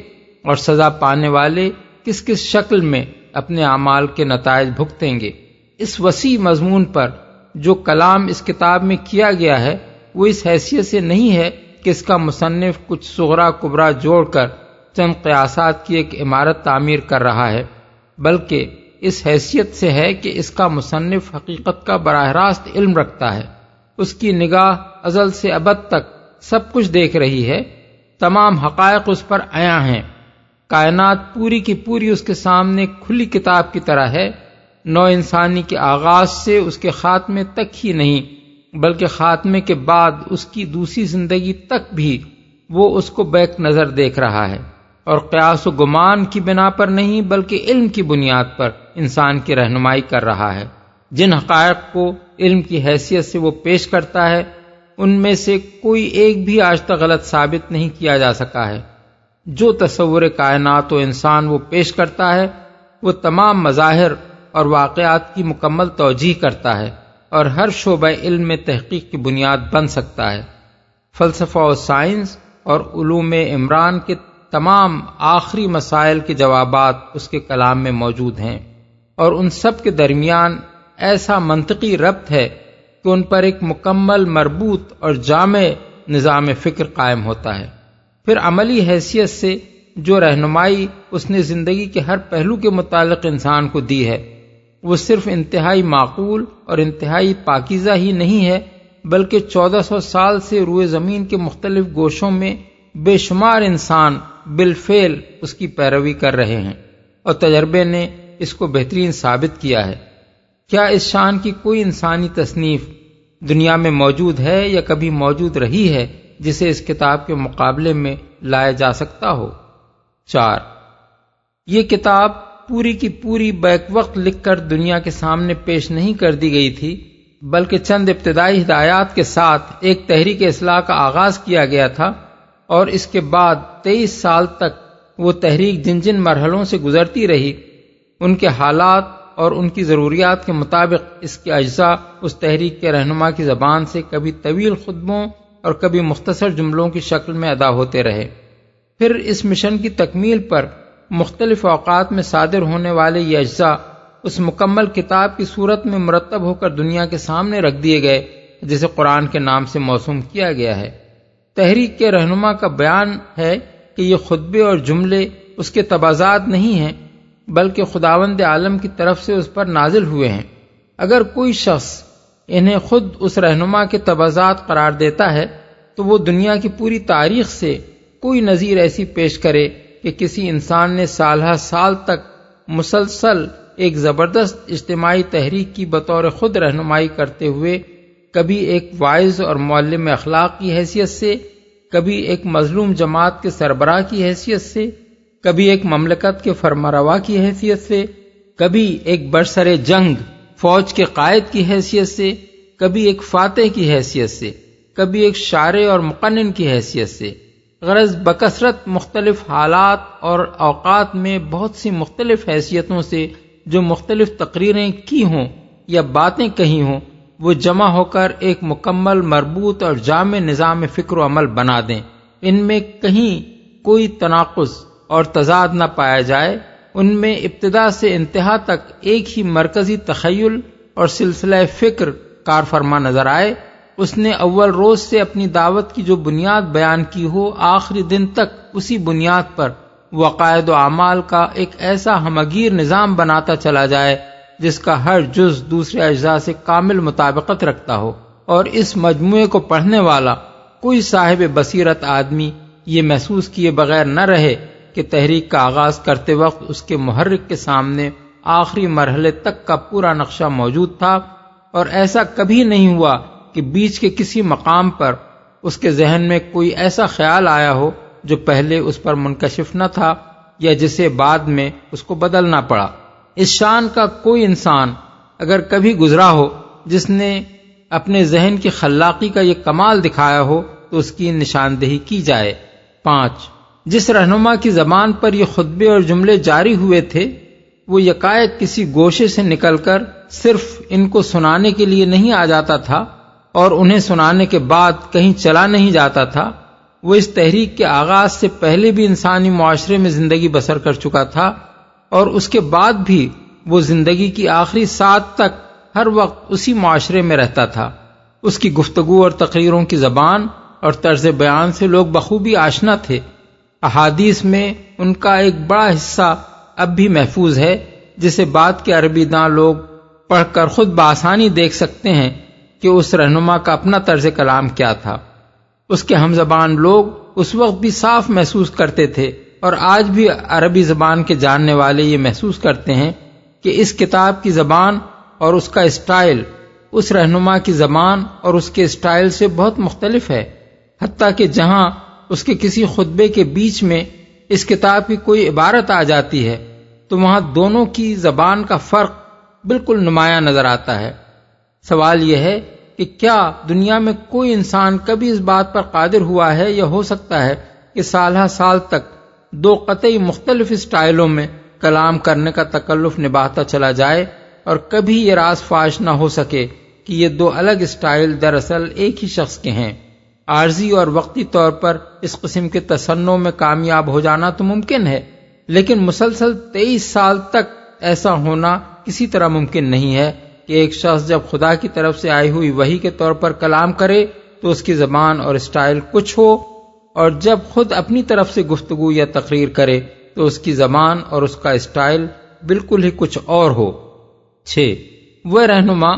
Speaker 3: اور سزا پانے والے کس کس شکل میں اپنے اعمال کے نتائج بھگتیں گے۔ اس وسیع مضمون پر جو کلام اس کتاب میں کیا گیا ہے وہ اس حیثیت سے نہیں ہے کہ اس کا مصنف کچھ صغرا کبرا جوڑ کر چند قیاسات کی ایک عمارت تعمیر کر رہا ہے، بلکہ اس حیثیت سے ہے کہ اس کا مصنف حقیقت کا براہ راست علم رکھتا ہے، اس کی نگاہ ازل سے ابد تک سب کچھ دیکھ رہی ہے، تمام حقائق اس پر عیاں ہیں، کائنات پوری کی پوری اس کے سامنے کھلی کتاب کی طرح ہے، نو انسانی کے آغاز سے اس کے خاتمے تک ہی نہیں بلکہ خاتمے کے بعد اس کی دوسری زندگی تک بھی وہ اس کو بیک نظر دیکھ رہا ہے، اور قیاس و گمان کی بنا پر نہیں بلکہ علم کی بنیاد پر انسان کی رہنمائی کر رہا ہے۔ جن حقائق کو علم کی حیثیت سے وہ پیش کرتا ہے ان میں سے کوئی ایک بھی آج تک غلط ثابت نہیں کیا جا سکا ہے۔ جو تصور کائنات و انسان وہ پیش کرتا ہے وہ تمام مظاہر اور واقعات کی مکمل توجیہ کرتا ہے اور ہر شعبہ علم میں تحقیق کی بنیاد بن سکتا ہے۔ فلسفہ و سائنس اور علوم عمران کے تمام آخری مسائل کے جوابات اس کے کلام میں موجود ہیں، اور ان سب کے درمیان ایسا منطقی ربط ہے کہ ان پر ایک مکمل مربوط اور جامع نظام فکر قائم ہوتا ہے۔ پھر عملی حیثیت سے جو رہنمائی اس نے زندگی کے ہر پہلو کے متعلق انسان کو دی ہے وہ صرف انتہائی معقول اور انتہائی پاکیزہ ہی نہیں ہے بلکہ 1400 سال سے روئے زمین کے مختلف گوشوں میں بے شمار انسان بالفعل اس کی پیروی کر رہے ہیں، اور تجربے نے اس کو بہترین ثابت کیا ہے۔ کیا اس شان کی کوئی انسانی تصنیف دنیا میں موجود ہے یا کبھی موجود رہی ہے جسے اس کتاب کے مقابلے میں لایا جا سکتا ہو؟ 4. یہ کتاب پوری کی پوری بیک وقت لکھ کر دنیا کے سامنے پیش نہیں کر دی گئی تھی بلکہ چند ابتدائی ہدایات کے ساتھ ایک تحریک اصلاح کا آغاز کیا گیا تھا، اور اس کے بعد 23 سال تک وہ تحریک جن جن مرحلوں سے گزرتی رہی ان کے حالات اور ان کی ضروریات کے مطابق اس کے اجزاء اس تحریک کے رہنما کی زبان سے کبھی طویل خطبوں اور کبھی مختصر جملوں کی شکل میں ادا ہوتے رہے۔ پھر اس مشن کی تکمیل پر مختلف اوقات میں صادر ہونے والے یہ اجزاء اس مکمل کتاب کی صورت میں مرتب ہو کر دنیا کے سامنے رکھ دیے گئے جسے قرآن کے نام سے موسوم کیا گیا ہے۔ تحریک کے رہنما کا بیان ہے کہ یہ خطبے اور جملے اس کے تبازات نہیں ہیں بلکہ خداوند عالم کی طرف سے اس پر نازل ہوئے ہیں۔ اگر کوئی شخص انہیں خود اس رہنما کے تبازات قرار دیتا ہے تو وہ دنیا کی پوری تاریخ سے کوئی نظیر ایسی پیش کرے کہ کسی انسان نے سالہ سال تک مسلسل ایک زبردست اجتماعی تحریک کی بطور خود رہنمائی کرتے ہوئے کبھی ایک واعظ اور معلم اخلاق کی حیثیت سے، کبھی ایک مظلوم جماعت کے سربراہ کی حیثیت سے، کبھی ایک مملکت کے فرمانروا کی حیثیت سے، کبھی ایک برسر جنگ فوج کے قائد کی حیثیت سے، کبھی ایک فاتح کی حیثیت سے، کبھی ایک شارع اور مقنن کی حیثیت سے، غرض بکثرت مختلف حالات اور اوقات میں بہت سی مختلف حیثیتوں سے جو مختلف تقریریں کی ہوں یا باتیں کہی ہوں وہ جمع ہو کر ایک مکمل مربوط اور جامع نظام فکر و عمل بنا دیں۔ ان میں کہیں کوئی تناقض اور تضاد نہ پایا جائے، ان میں ابتدا سے انتہا تک ایک ہی مرکزی تخیل اور سلسلہ فکر کار فرما نظر آئے۔ اس نے اول روز سے اپنی دعوت کی جو بنیاد بیان کی ہو آخری دن تک اسی بنیاد پر وہ عقائد و اعمال کا ایک ایسا ہمگیر نظام بناتا چلا جائے جس کا ہر جز دوسرے اجزاء سے کامل مطابقت رکھتا ہو، اور اس مجموعے کو پڑھنے والا کوئی صاحب بصیرت آدمی یہ محسوس کیے بغیر نہ رہے کہ تحریک کا آغاز کرتے وقت اس کے محرک کے سامنے آخری مرحلے تک کا پورا نقشہ موجود تھا، اور ایسا کبھی نہیں ہوا کہ بیچ کے کسی مقام پر اس کے ذہن میں کوئی ایسا خیال آیا ہو جو پہلے اس پر منکشف نہ تھا یا جسے بعد میں اس کو بدلنا پڑا۔ اس شان کا کوئی انسان اگر کبھی گزرا ہو جس نے اپنے ذہن کی خلاقی کا یہ کمال دکھایا ہو تو اس کی نشاندہی کی جائے۔ 5. جس رہنما کی زبان پر یہ خطبے اور جملے جاری ہوئے تھے وہ یکایک کسی گوشے سے نکل کر صرف ان کو سنانے کے لیے نہیں آ جاتا تھا اور انہیں سنانے کے بعد کہیں چلا نہیں جاتا تھا، وہ اس تحریک کے آغاز سے پہلے بھی انسانی معاشرے میں زندگی بسر کر چکا تھا، اور اس کے بعد بھی وہ زندگی کی آخری ساعت تک ہر وقت اسی معاشرے میں رہتا تھا۔ اس کی گفتگو اور تقریروں کی زبان اور طرز بیان سے لوگ بخوبی آشنا تھے۔ احادیث میں ان کا ایک بڑا حصہ اب بھی محفوظ ہے جسے بعد کے عربی داں لوگ پڑھ کر خود بآسانی دیکھ سکتے ہیں کہ اس رہنما کا اپنا طرز کلام کیا تھا۔ اس کے ہم زبان لوگ اس وقت بھی صاف محسوس کرتے تھے، اور آج بھی عربی زبان کے جاننے والے یہ محسوس کرتے ہیں کہ اس کتاب کی زبان اور اس کا اسٹائل اس رہنما کی زبان اور اس کے اسٹائل سے بہت مختلف ہے، حتیٰ کہ جہاں اس کے کسی خطبے کے بیچ میں اس کتاب کی کوئی عبارت آ جاتی ہے تو وہاں دونوں کی زبان کا فرق بالکل نمایاں نظر آتا ہے۔ سوال یہ ہے کہ کیا دنیا میں کوئی انسان کبھی اس بات پر قادر ہوا ہے یا ہو سکتا ہے کہ سالہ سال تک دو قطعی مختلف اسٹائلوں میں کلام کرنے کا تکلف نبھاتا چلا جائے اور کبھی یہ راز فاش نہ ہو سکے کہ یہ دو الگ اسٹائل دراصل ایک ہی شخص کے ہیں؟ عارضی اور وقتی طور پر اس قسم کے تصنع میں کامیاب ہو جانا تو ممکن ہے، لیکن مسلسل 23 سال تک ایسا ہونا کسی طرح ممکن نہیں ہے کہ ایک شخص جب خدا کی طرف سے آئی ہوئی وحی کے طور پر کلام کرے تو اس کی زبان اور اسٹائل کچھ ہو، اور جب خود اپنی طرف سے گفتگو یا تقریر کرے تو اس کی زبان اور اس کا اسٹائل بالکل ہی کچھ اور ہو۔ 6. وہ رہنما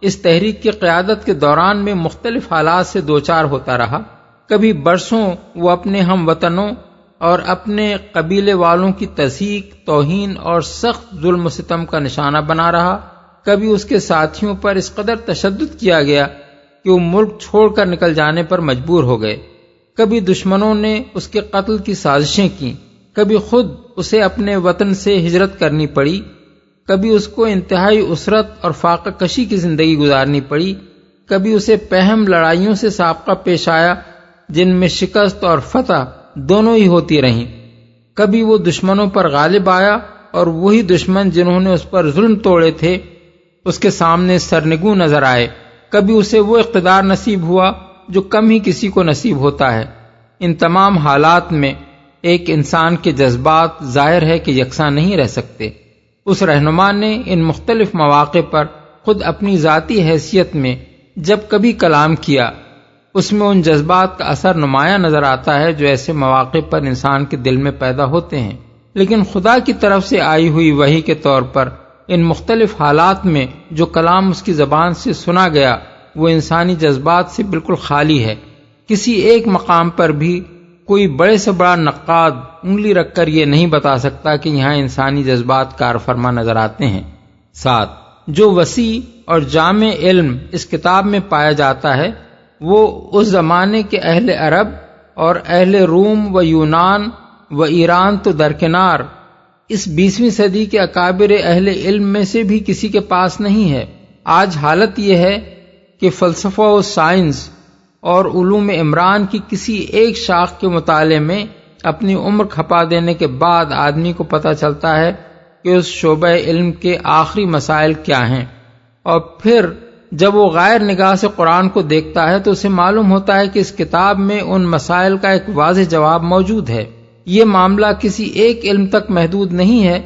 Speaker 3: اس تحریک کی قیادت کے دوران میں مختلف حالات سے دوچار ہوتا رہا۔ کبھی برسوں وہ اپنے ہم وطنوں اور اپنے قبیلے والوں کی تضحیک، توہین اور سخت ظلم و ستم کا نشانہ بنا رہا، کبھی اس کے ساتھیوں پر اس قدر تشدد کیا گیا کہ وہ ملک چھوڑ کر نکل جانے پر مجبور ہو گئے، کبھی دشمنوں نے اس کے قتل کی سازشیں کی، کبھی خود اسے اپنے وطن سے ہجرت کرنی پڑی، کبھی اس کو انتہائی اسرت اور فاقہ کشی کی زندگی گزارنی پڑی، کبھی اسے پہم لڑائیوں سے سابقہ پیش آیا جن میں شکست اور فتح دونوں ہی ہوتی رہیں، کبھی وہ دشمنوں پر غالب آیا اور وہی دشمن جنہوں نے اس پر ظلم توڑے تھے اس کے سامنے سرنگوں نظر آئے۔ کبھی اسے وہ اقتدار نصیب ہوا جو کم ہی کسی کو نصیب ہوتا ہے۔ ان تمام حالات میں ایک انسان کے جذبات ظاہر ہے کہ یکساں نہیں رہ سکتے۔ اس رہنما نے ان مختلف مواقع پر خود اپنی ذاتی حیثیت میں جب کبھی کلام کیا اس میں ان جذبات کا اثر نمایاں نظر آتا ہے جو ایسے مواقع پر انسان کے دل میں پیدا ہوتے ہیں، لیکن خدا کی طرف سے آئی ہوئی وحی کے طور پر ان مختلف حالات میں جو کلام اس کی زبان سے سنا گیا وہ انسانی جذبات سے بالکل خالی ہے۔ کسی ایک مقام پر بھی کوئی بڑے سے بڑا نقاد انگلی رکھ کر یہ نہیں بتا سکتا کہ یہاں انسانی جذبات کار فرما نظر آتے ہیں۔ 7. جو وسیع اور جامع علم اس کتاب میں پایا جاتا ہے وہ اس زمانے کے اہل عرب اور اہل روم و یونان و ایران تو درکنار اس 20ویں صدی کے اکابر اہل علم میں سے بھی کسی کے پاس نہیں ہے۔ آج حالت یہ ہے کہ فلسفہ و سائنس اور علوم عمران کی کسی ایک شاخ کے مطالعے میں اپنی عمر کھپا دینے کے بعد آدمی کو پتہ چلتا ہے کہ اس شعبہ علم کے آخری مسائل کیا ہیں، اور پھر جب وہ غیر نگاہ سے قرآن کو دیکھتا ہے تو اسے معلوم ہوتا ہے کہ اس کتاب میں ان مسائل کا ایک واضح جواب موجود ہے۔ یہ معاملہ کسی ایک علم تک محدود نہیں ہے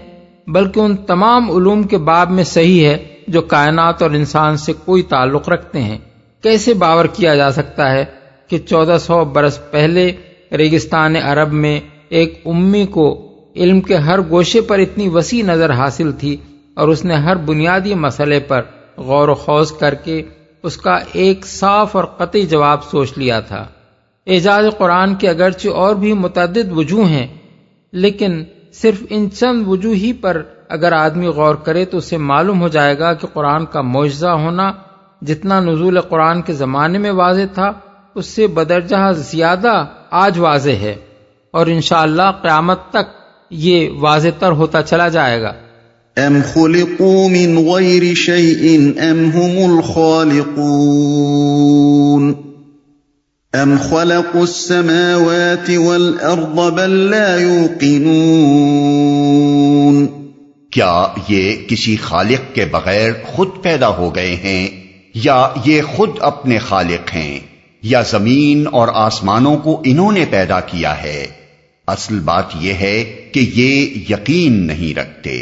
Speaker 3: بلکہ ان تمام علوم کے باب میں صحیح ہے جو کائنات اور انسان سے کوئی تعلق رکھتے ہیں۔ کیسے باور کیا جا سکتا ہے کہ 1400 برس پہلے ریگستان عرب میں ایک امی کو علم کے ہر گوشے پر اتنی وسیع نظر حاصل تھی اور اس نے ہر بنیادی مسئلے پر غور و خوض کر کے اس کا ایک صاف اور قطعی جواب سوچ لیا تھا۔ اعجاز قرآن کے اگرچہ اور بھی متعدد وجوہ ہیں لیکن صرف ان چند وجوہ ہی پر اگر آدمی غور کرے تو اسے معلوم ہو جائے گا کہ قرآن کا معجزہ ہونا جتنا نزول قرآن کے زمانے میں واضح تھا اس سے بدرجہ زیادہ آج واضح ہے، اور انشاءاللہ قیامت تک یہ واضح تر ہوتا چلا جائے گا۔
Speaker 2: ام خلقوا من غیر شیء ام هم الخالقون ام خلقوا السماوات والارض بل لا یوقنون۔
Speaker 1: کیا یہ کسی خالق کے بغیر خود پیدا ہو گئے ہیں یا یہ خود اپنے خالق ہیں یا زمین اور آسمانوں کو انہوں نے پیدا کیا ہے؟ اصل بات یہ ہے کہ یہ یقین نہیں رکھتے۔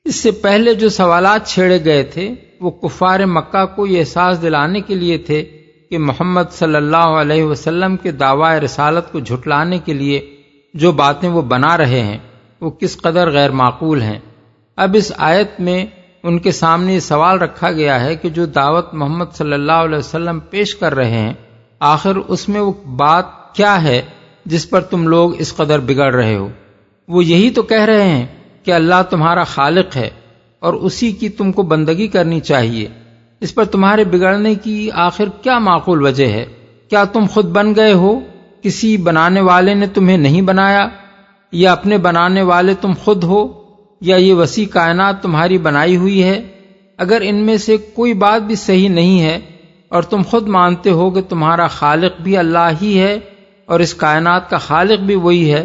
Speaker 3: اس سے پہلے جو سوالات چھیڑے گئے تھے وہ کفار مکہ کو یہ احساس دلانے کے لیے تھے کہ محمد صلی اللہ علیہ وسلم کے دعوی رسالت کو جھٹلانے کے لیے جو باتیں وہ بنا رہے ہیں وہ کس قدر غیر معقول ہیں۔ اب اس آیت میں ان کے سامنے یہ سوال رکھا گیا ہے کہ جو دعوت محمد صلی اللہ علیہ وسلم پیش کر رہے ہیں آخر اس میں وہ بات کیا ہے جس پر تم لوگ اس قدر بگڑ رہے ہو؟ وہ یہی تو کہہ رہے ہیں کہ اللہ تمہارا خالق ہے اور اسی کی تم کو بندگی کرنی چاہیے۔ اس پر تمہارے بگڑنے کی آخر کیا معقول وجہ ہے؟ کیا تم خود بن گئے ہو؟ کسی بنانے والے نے تمہیں نہیں بنایا؟ یا اپنے بنانے والے تم خود ہو؟ یا یہ وسیع کائنات تمہاری بنائی ہوئی ہے؟ اگر ان میں سے کوئی بات بھی صحیح نہیں ہے اور تم خود مانتے ہو کہ تمہارا خالق بھی اللہ ہی ہے اور اس کائنات کا خالق بھی وہی ہے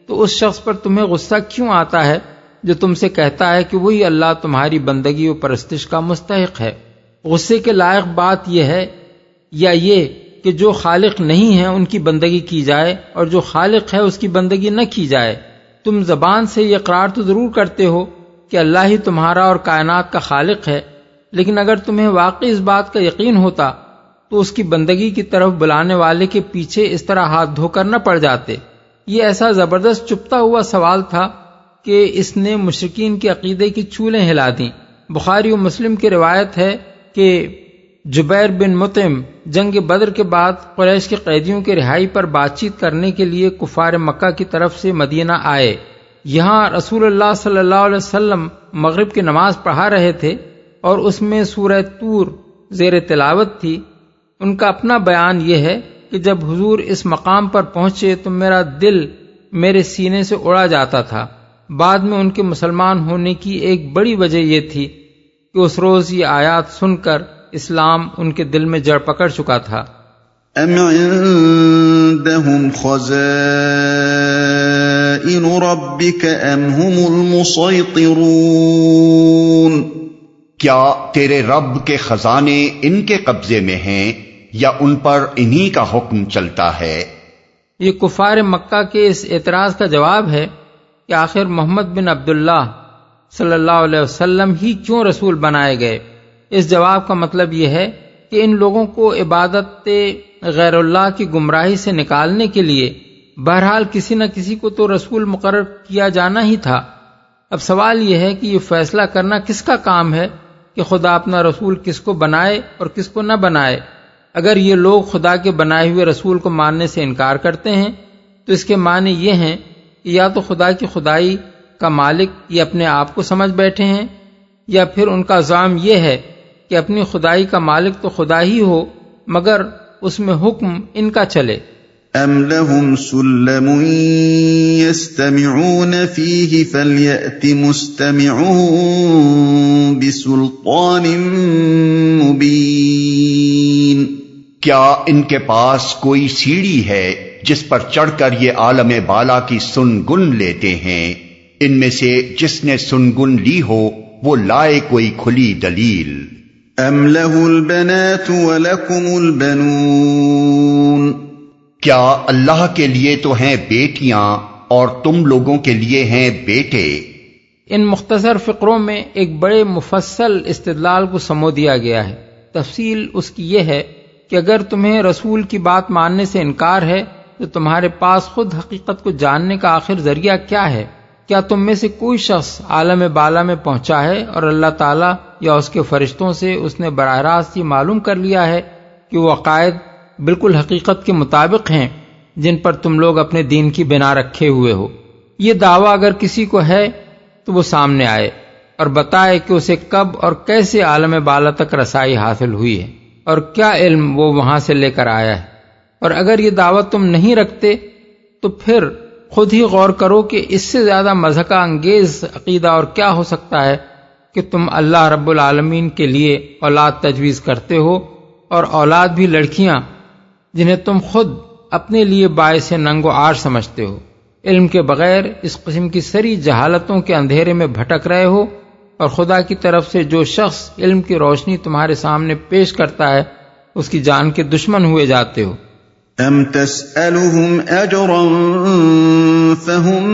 Speaker 3: تو اس شخص پر تمہیں غصہ کیوں آتا ہے جو تم سے کہتا ہے کہ وہی اللہ تمہاری بندگی و پرستش کا مستحق ہے؟ غصے کے لائق بات یہ ہے یا یہ کہ جو خالق نہیں ہے ان کی بندگی کی جائے اور جو خالق ہے اس کی بندگی نہ کی جائے؟ تم زبان سے یہ اقرار تو ضرور کرتے ہو کہ اللہ ہی تمہارا اور کائنات کا خالق ہے، لیکن اگر تمہیں واقعی اس بات کا یقین ہوتا تو اس کی بندگی کی طرف بلانے والے کے پیچھے اس طرح ہاتھ دھو کر نہ پڑ جاتے۔ یہ ایسا زبردست چپتا ہوا سوال تھا کہ اس نے مشرکین کے عقیدے کی چولیں ہلا دیں۔ بخاری و مسلم کی روایت ہے کہ جبیر بن مطعم جنگ بدر کے بعد قریش کے قیدیوں کی رہائی پر بات چیت کرنے کے لیے کفار مکہ کی طرف سے مدینہ آئے۔ یہاں رسول اللہ صلی اللہ علیہ وسلم مغرب کی نماز پڑھا رہے تھے اور اس میں سورہ طور زیر تلاوت تھی۔ ان کا اپنا بیان یہ ہے کہ جب حضور اس مقام پر پہنچے تو میرا دل میرے سینے سے اڑا جاتا تھا۔ بعد میں ان کے مسلمان ہونے کی ایک بڑی وجہ یہ تھی کہ اس روز یہ آیات سن کر اسلام ان کے دل میں جڑ پکڑ چکا تھا۔
Speaker 2: ام عندهم خزائن خزائن ربك أم هم المسيطرون؟
Speaker 1: کیا تیرے رب کے خزانے ان کے قبضے میں ہیں یا ان پر انہی کا حکم چلتا ہے؟
Speaker 3: یہ کفار مکہ کے اس اعتراض کا جواب ہے کہ آخر محمد بن عبداللہ صلی اللہ علیہ وسلم ہی کیوں رسول بنائے گئے۔ اس جواب کا مطلب یہ ہے کہ ان لوگوں کو عبادت غیر اللہ کی گمراہی سے نکالنے کے لیے بہرحال کسی نہ کسی کو تو رسول مقرر کیا جانا ہی تھا۔ اب سوال یہ ہے کہ یہ فیصلہ کرنا کس کا کام ہے کہ خدا اپنا رسول کس کو بنائے اور کس کو نہ بنائے؟ اگر یہ لوگ خدا کے بنائے ہوئے رسول کو ماننے سے انکار کرتے ہیں تو اس کے معنی یہ ہیں کہ یا تو خدا کی خدائی کا مالک یہ اپنے آپ کو سمجھ بیٹھے ہیں، یا پھر ان کا زعم یہ ہے کہ اپنی خدائی کا مالک تو خدا ہی ہو مگر اس میں حکم ان کا چلے۔
Speaker 2: ام لهم سلم يستمعون فيه فليأت مستمعون بسلطان مبين؟
Speaker 1: کیا ان کے پاس کوئی سیڑھی ہے جس پر چڑھ کر یہ عالم بالا کی سنگن لیتے ہیں؟ ان میں سے جس نے سنگن لی ہو وہ لائے کوئی کھلی دلیل۔
Speaker 2: ام له البنات ولكم البنون؟
Speaker 1: کیا اللہ کے لیے تو ہیں بیٹیاں اور تم لوگوں کے لیے ہیں بیٹے؟
Speaker 3: ان مختصر فقروں میں ایک بڑے مفصل استدلال کو سمو دیا گیا ہے۔ تفصیل اس کی یہ ہے کہ اگر تمہیں رسول کی بات ماننے سے انکار ہے تو تمہارے پاس خود حقیقت کو جاننے کا آخر ذریعہ کیا ہے؟ کیا تم میں سے کوئی شخص عالم بالا میں پہنچا ہے اور اللہ تعالیٰ یا اس کے فرشتوں سے اس نے براہ راست یہ معلوم کر لیا ہے کہ وہ عقائد بالکل حقیقت کے مطابق ہیں جن پر تم لوگ اپنے دین کی بنا رکھے ہوئے ہو؟ یہ دعویٰ اگر کسی کو ہے تو وہ سامنے آئے اور بتائے کہ اسے کب اور کیسے عالم بالا تک رسائی حاصل ہوئی ہے اور کیا علم وہ وہاں سے لے کر آیا ہے۔ اور اگر یہ دعوت تم نہیں رکھتے تو پھر خود ہی غور کرو کہ اس سے زیادہ مضحکہ انگیز عقیدہ اور کیا ہو سکتا ہے کہ تم اللہ رب العالمین کے لیے اولاد تجویز کرتے ہو، اور اولاد بھی لڑکیاں جنہیں تم خود اپنے لیے باعث ننگ و عار سمجھتے ہو۔ علم کے بغیر اس قسم کی سری جہالتوں کے اندھیرے میں بھٹک رہے ہو، اور خدا کی طرف سے جو شخص علم کی روشنی تمہارے سامنے پیش کرتا ہے اس کی جان کے دشمن ہوئے جاتے ہو۔
Speaker 2: ام تسألهم اجرا فهم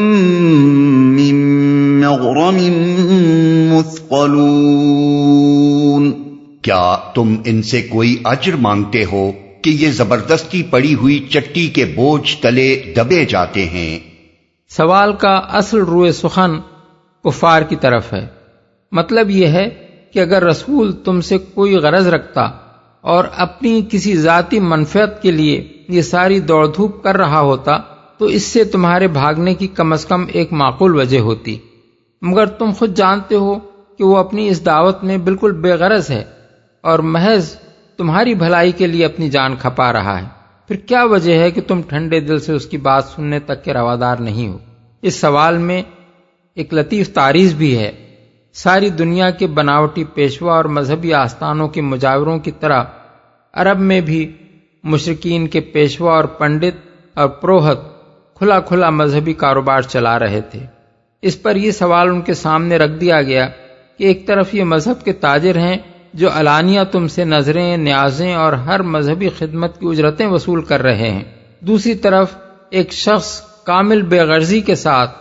Speaker 2: من مغرم مثقلون؟
Speaker 1: کیا تم ان سے کوئی اجر مانگتے ہو کہ یہ زبردستی پڑی ہوئی چٹی کے بوجھ تلے دبے جاتے ہیں؟
Speaker 3: سوال کا اصل روئے سخن کفار کی طرف ہے۔ مطلب یہ ہے کہ اگر رسول تم سے کوئی غرض رکھتا اور اپنی کسی ذاتی منفعت کے لیے یہ ساری دوڑ دھوپ کر رہا ہوتا تو اس سے تمہارے بھاگنے کی کم از کم ایک معقول وجہ ہوتی، مگر تم خود جانتے ہو کہ وہ اپنی اس دعوت میں بالکل بے غرض ہے اور محض تمہاری بھلائی کے لیے اپنی جان کھپا رہا ہے۔ پھر کیا وجہ ہے کہ تم ٹھنڈے دل سے اس کی بات سننے تک کے روادار نہیں ہو؟ اس سوال میں ایک لطیف تعریض بھی ہے۔ ساری دنیا کے بناوٹی پیشوا اور مذہبی آستانوں کے مجاوروں کی طرح عرب میں بھی مشرکین کے پیشوا اور پنڈت اور پروہت کھلا کھلا مذہبی کاروبار چلا رہے تھے۔ اس پر یہ سوال ان کے سامنے رکھ دیا گیا کہ ایک طرف یہ مذہب کے تاجر ہیں جو علانیہ تم سے نظریں، نیازیں اور ہر مذہبی خدمت کی اجرتیں وصول کر رہے ہیں، دوسری طرف ایک شخص کامل بے غرضی کے ساتھ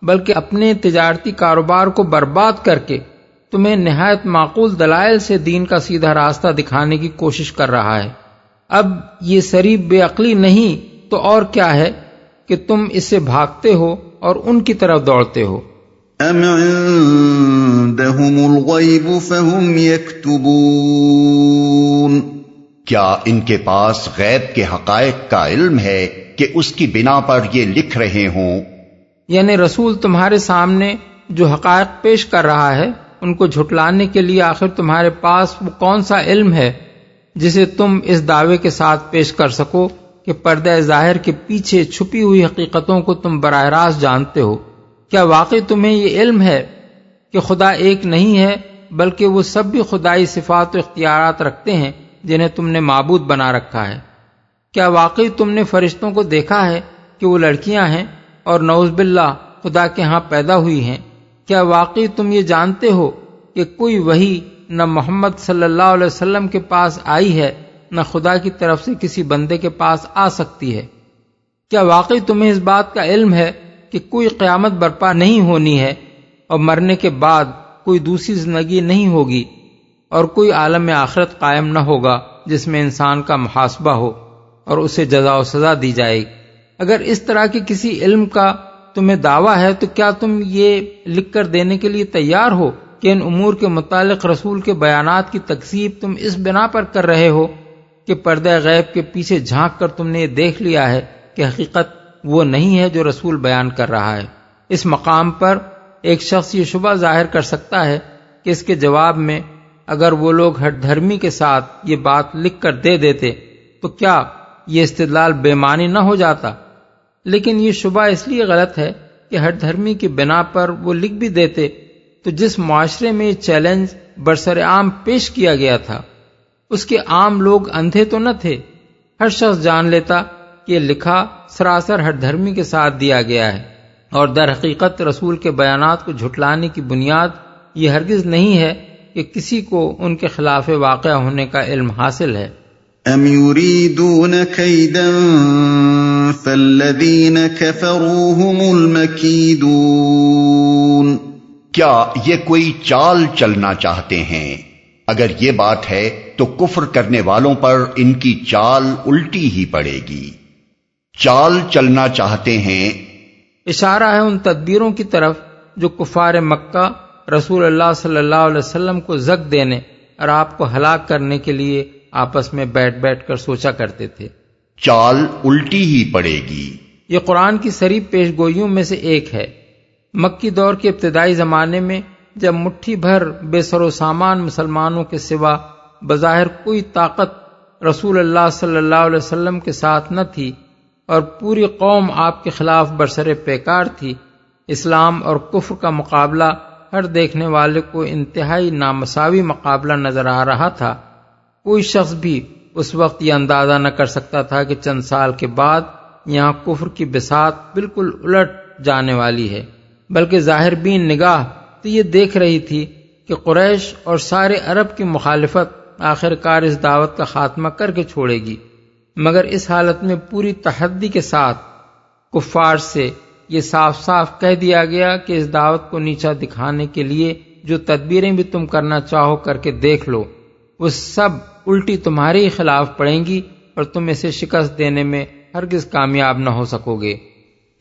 Speaker 3: بلکہ اپنے تجارتی کاروبار کو برباد کر کے تمہیں نہایت معقول دلائل سے دین کا سیدھا راستہ دکھانے کی کوشش کر رہا ہے۔ اب یہ صریح بے عقلی نہیں تو اور کیا ہے کہ تم اس سے بھاگتے ہو اور ان کی طرف دوڑتے ہو۔
Speaker 2: ام عندهم الغیب فهم یکتبون؟
Speaker 1: کیا ان کے پاس غیب کے حقائق کا علم ہے کہ اس کی بنا پر یہ لکھ رہے ہوں؟
Speaker 3: یعنی رسول تمہارے سامنے جو حقائق پیش کر رہا ہے ان کو جھٹلانے کے لیے آخر تمہارے پاس وہ کون سا علم ہے جسے تم اس دعوے کے ساتھ پیش کر سکو کہ پردہ ظاہر کے پیچھے چھپی ہوئی حقیقتوں کو تم براہ راست جانتے ہو؟ کیا واقعی تمہیں یہ علم ہے کہ خدا ایک نہیں ہے بلکہ وہ سب بھی خدائی صفات و اختیارات رکھتے ہیں جنہیں تم نے معبود بنا رکھا ہے؟ کیا واقعی تم نے فرشتوں کو دیکھا ہے کہ وہ لڑکیاں ہیں اور نعوذ باللہ خدا کے ہاں پیدا ہوئی ہیں، کیا واقعی تم یہ جانتے ہو کہ کوئی وحی نہ محمد صلی اللہ علیہ وسلم کے پاس آئی ہے نہ خدا کی طرف سے کسی بندے کے پاس آ سکتی ہے؟ کیا واقعی تمہیں اس بات کا علم ہے کہ کوئی قیامت برپا نہیں ہونی ہے اور مرنے کے بعد کوئی دوسری زندگی نہیں ہوگی اور کوئی عالم آخرت قائم نہ ہوگا جس میں انسان کا محاسبہ ہو اور اسے جزا و سزا دی جائے گی؟ اگر اس طرح کے کسی علم کا تمہیں دعویٰ ہے تو کیا تم یہ لکھ کر دینے کے لیے تیار ہو کہ ان امور کے متعلق رسول کے بیانات کی تکذیب تم اس بنا پر کر رہے ہو کہ پردہ غیب کے پیچھے جھانک کر تم نے یہ دیکھ لیا ہے کہ حقیقت وہ نہیں ہے جو رسول بیان کر رہا ہے؟ اس مقام پر ایک شخص یہ شبہ ظاہر کر سکتا ہے کہ اس کے جواب میں اگر وہ لوگ ہٹ دھرمی کے ساتھ یہ بات لکھ کر دے دیتے تو کیا یہ استدلال بے معنی نہ ہو جاتا؟ لیکن یہ شبہ اس لیے غلط ہے کہ ہٹ دھرمی کی بنا پر وہ لکھ بھی دیتے تو جس معاشرے میں یہ چیلنج برسر عام پیش کیا گیا تھا اس کے عام لوگ اندھے تو نہ تھے، ہر شخص جان لیتا کہ یہ لکھا سراسر ہٹ دھرمی کے ساتھ دیا گیا ہے، اور در حقیقت رسول کے بیانات کو جھٹلانے کی بنیاد یہ ہرگز نہیں ہے کہ کسی کو ان کے خلاف واقع ہونے کا علم حاصل ہے۔
Speaker 2: ام یریدون کیدا فالذین کفروا هم المکیدون،
Speaker 1: کیا یہ کوئی چال چلنا چاہتے ہیں؟ اگر یہ بات ہے تو کفر کرنے والوں پر ان کی چال الٹی ہی پڑے گی۔ چال چلنا چاہتے ہیں،
Speaker 3: اشارہ ہے ان تدبیروں کی طرف جو کفار مکہ رسول اللہ صلی اللہ علیہ وسلم کو زک دینے اور آپ کو ہلاک کرنے کے لیے آپس میں بیٹھ بیٹھ کر سوچا کرتے تھے۔
Speaker 1: چال الٹی ہی پڑے گی۔
Speaker 3: یہ قرآن کی صریح پیش گوئیوں میں سے ایک ہے۔ مکی دور کے ابتدائی زمانے میں جب مٹھی بھر بے سر و سامان مسلمانوں کے سوا بظاہر کوئی طاقت رسول اللہ صلی اللہ علیہ وسلم کے ساتھ نہ تھی اور پوری قوم آپ کے خلاف برسر پیکار تھی، اسلام اور کفر کا مقابلہ ہر دیکھنے والے کو انتہائی نامساوی مقابلہ نظر آ رہا تھا، کوئی شخص بھی اس وقت یہ اندازہ نہ کر سکتا تھا کہ چند سال کے بعد یہاں کفر کی بساط بالکل الٹ جانے والی ہے، بلکہ ظاہر بین نگاہ تو یہ دیکھ رہی تھی کہ قریش اور سارے عرب کی مخالفت آخر کار اس دعوت کا خاتمہ کر کے چھوڑے گی، مگر اس حالت میں پوری تحدی کے ساتھ کفار سے یہ صاف صاف کہہ دیا گیا کہ اس دعوت کو نیچا دکھانے کے لیے جو تدبیریں بھی تم کرنا چاہو کر کے دیکھ لو، وہ سب الٹی تمہارے ہی خلاف پڑیں گی اور تم اسے شکست دینے میں ہرگز کامیاب نہ ہو سکو گے۔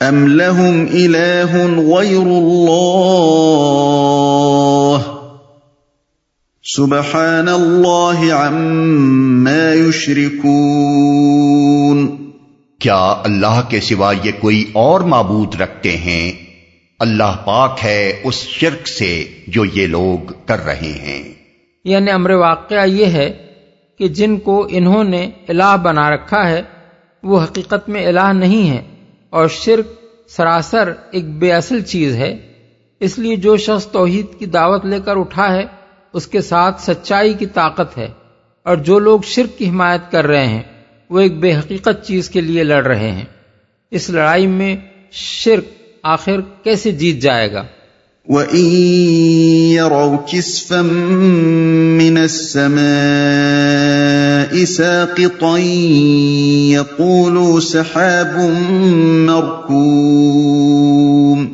Speaker 2: ام لہم الہ غیر اللہ سبحان اللہ عما یشرکون،
Speaker 1: کیا اللہ کے سوا یہ کوئی اور معبود رکھتے ہیں؟ اللہ پاک ہے اس شرک سے جو یہ لوگ کر رہے ہیں۔
Speaker 3: یعنی امر واقعہ یہ ہے کہ جن کو انہوں نے الہ بنا رکھا ہے وہ حقیقت میں الہ نہیں ہے، اور شرک سراسر ایک بے اصل چیز ہے۔ اس لیے جو شخص توحید کی دعوت لے کر اٹھا ہے اس کے ساتھ سچائی کی طاقت ہے، اور جو لوگ شرک کی حمایت کر رہے ہیں وہ ایک بے حقیقت چیز کے لیے لڑ رہے ہیں۔ اس لڑائی میں شرک آخر کیسے جیت جائے گا؟
Speaker 2: وَإِن يَرَوْا كِسْفًا مِّنَ السَّمَاءِ سَاقِطًا يَقُولُوا سَحَابٌ مَّرْكُومٌ،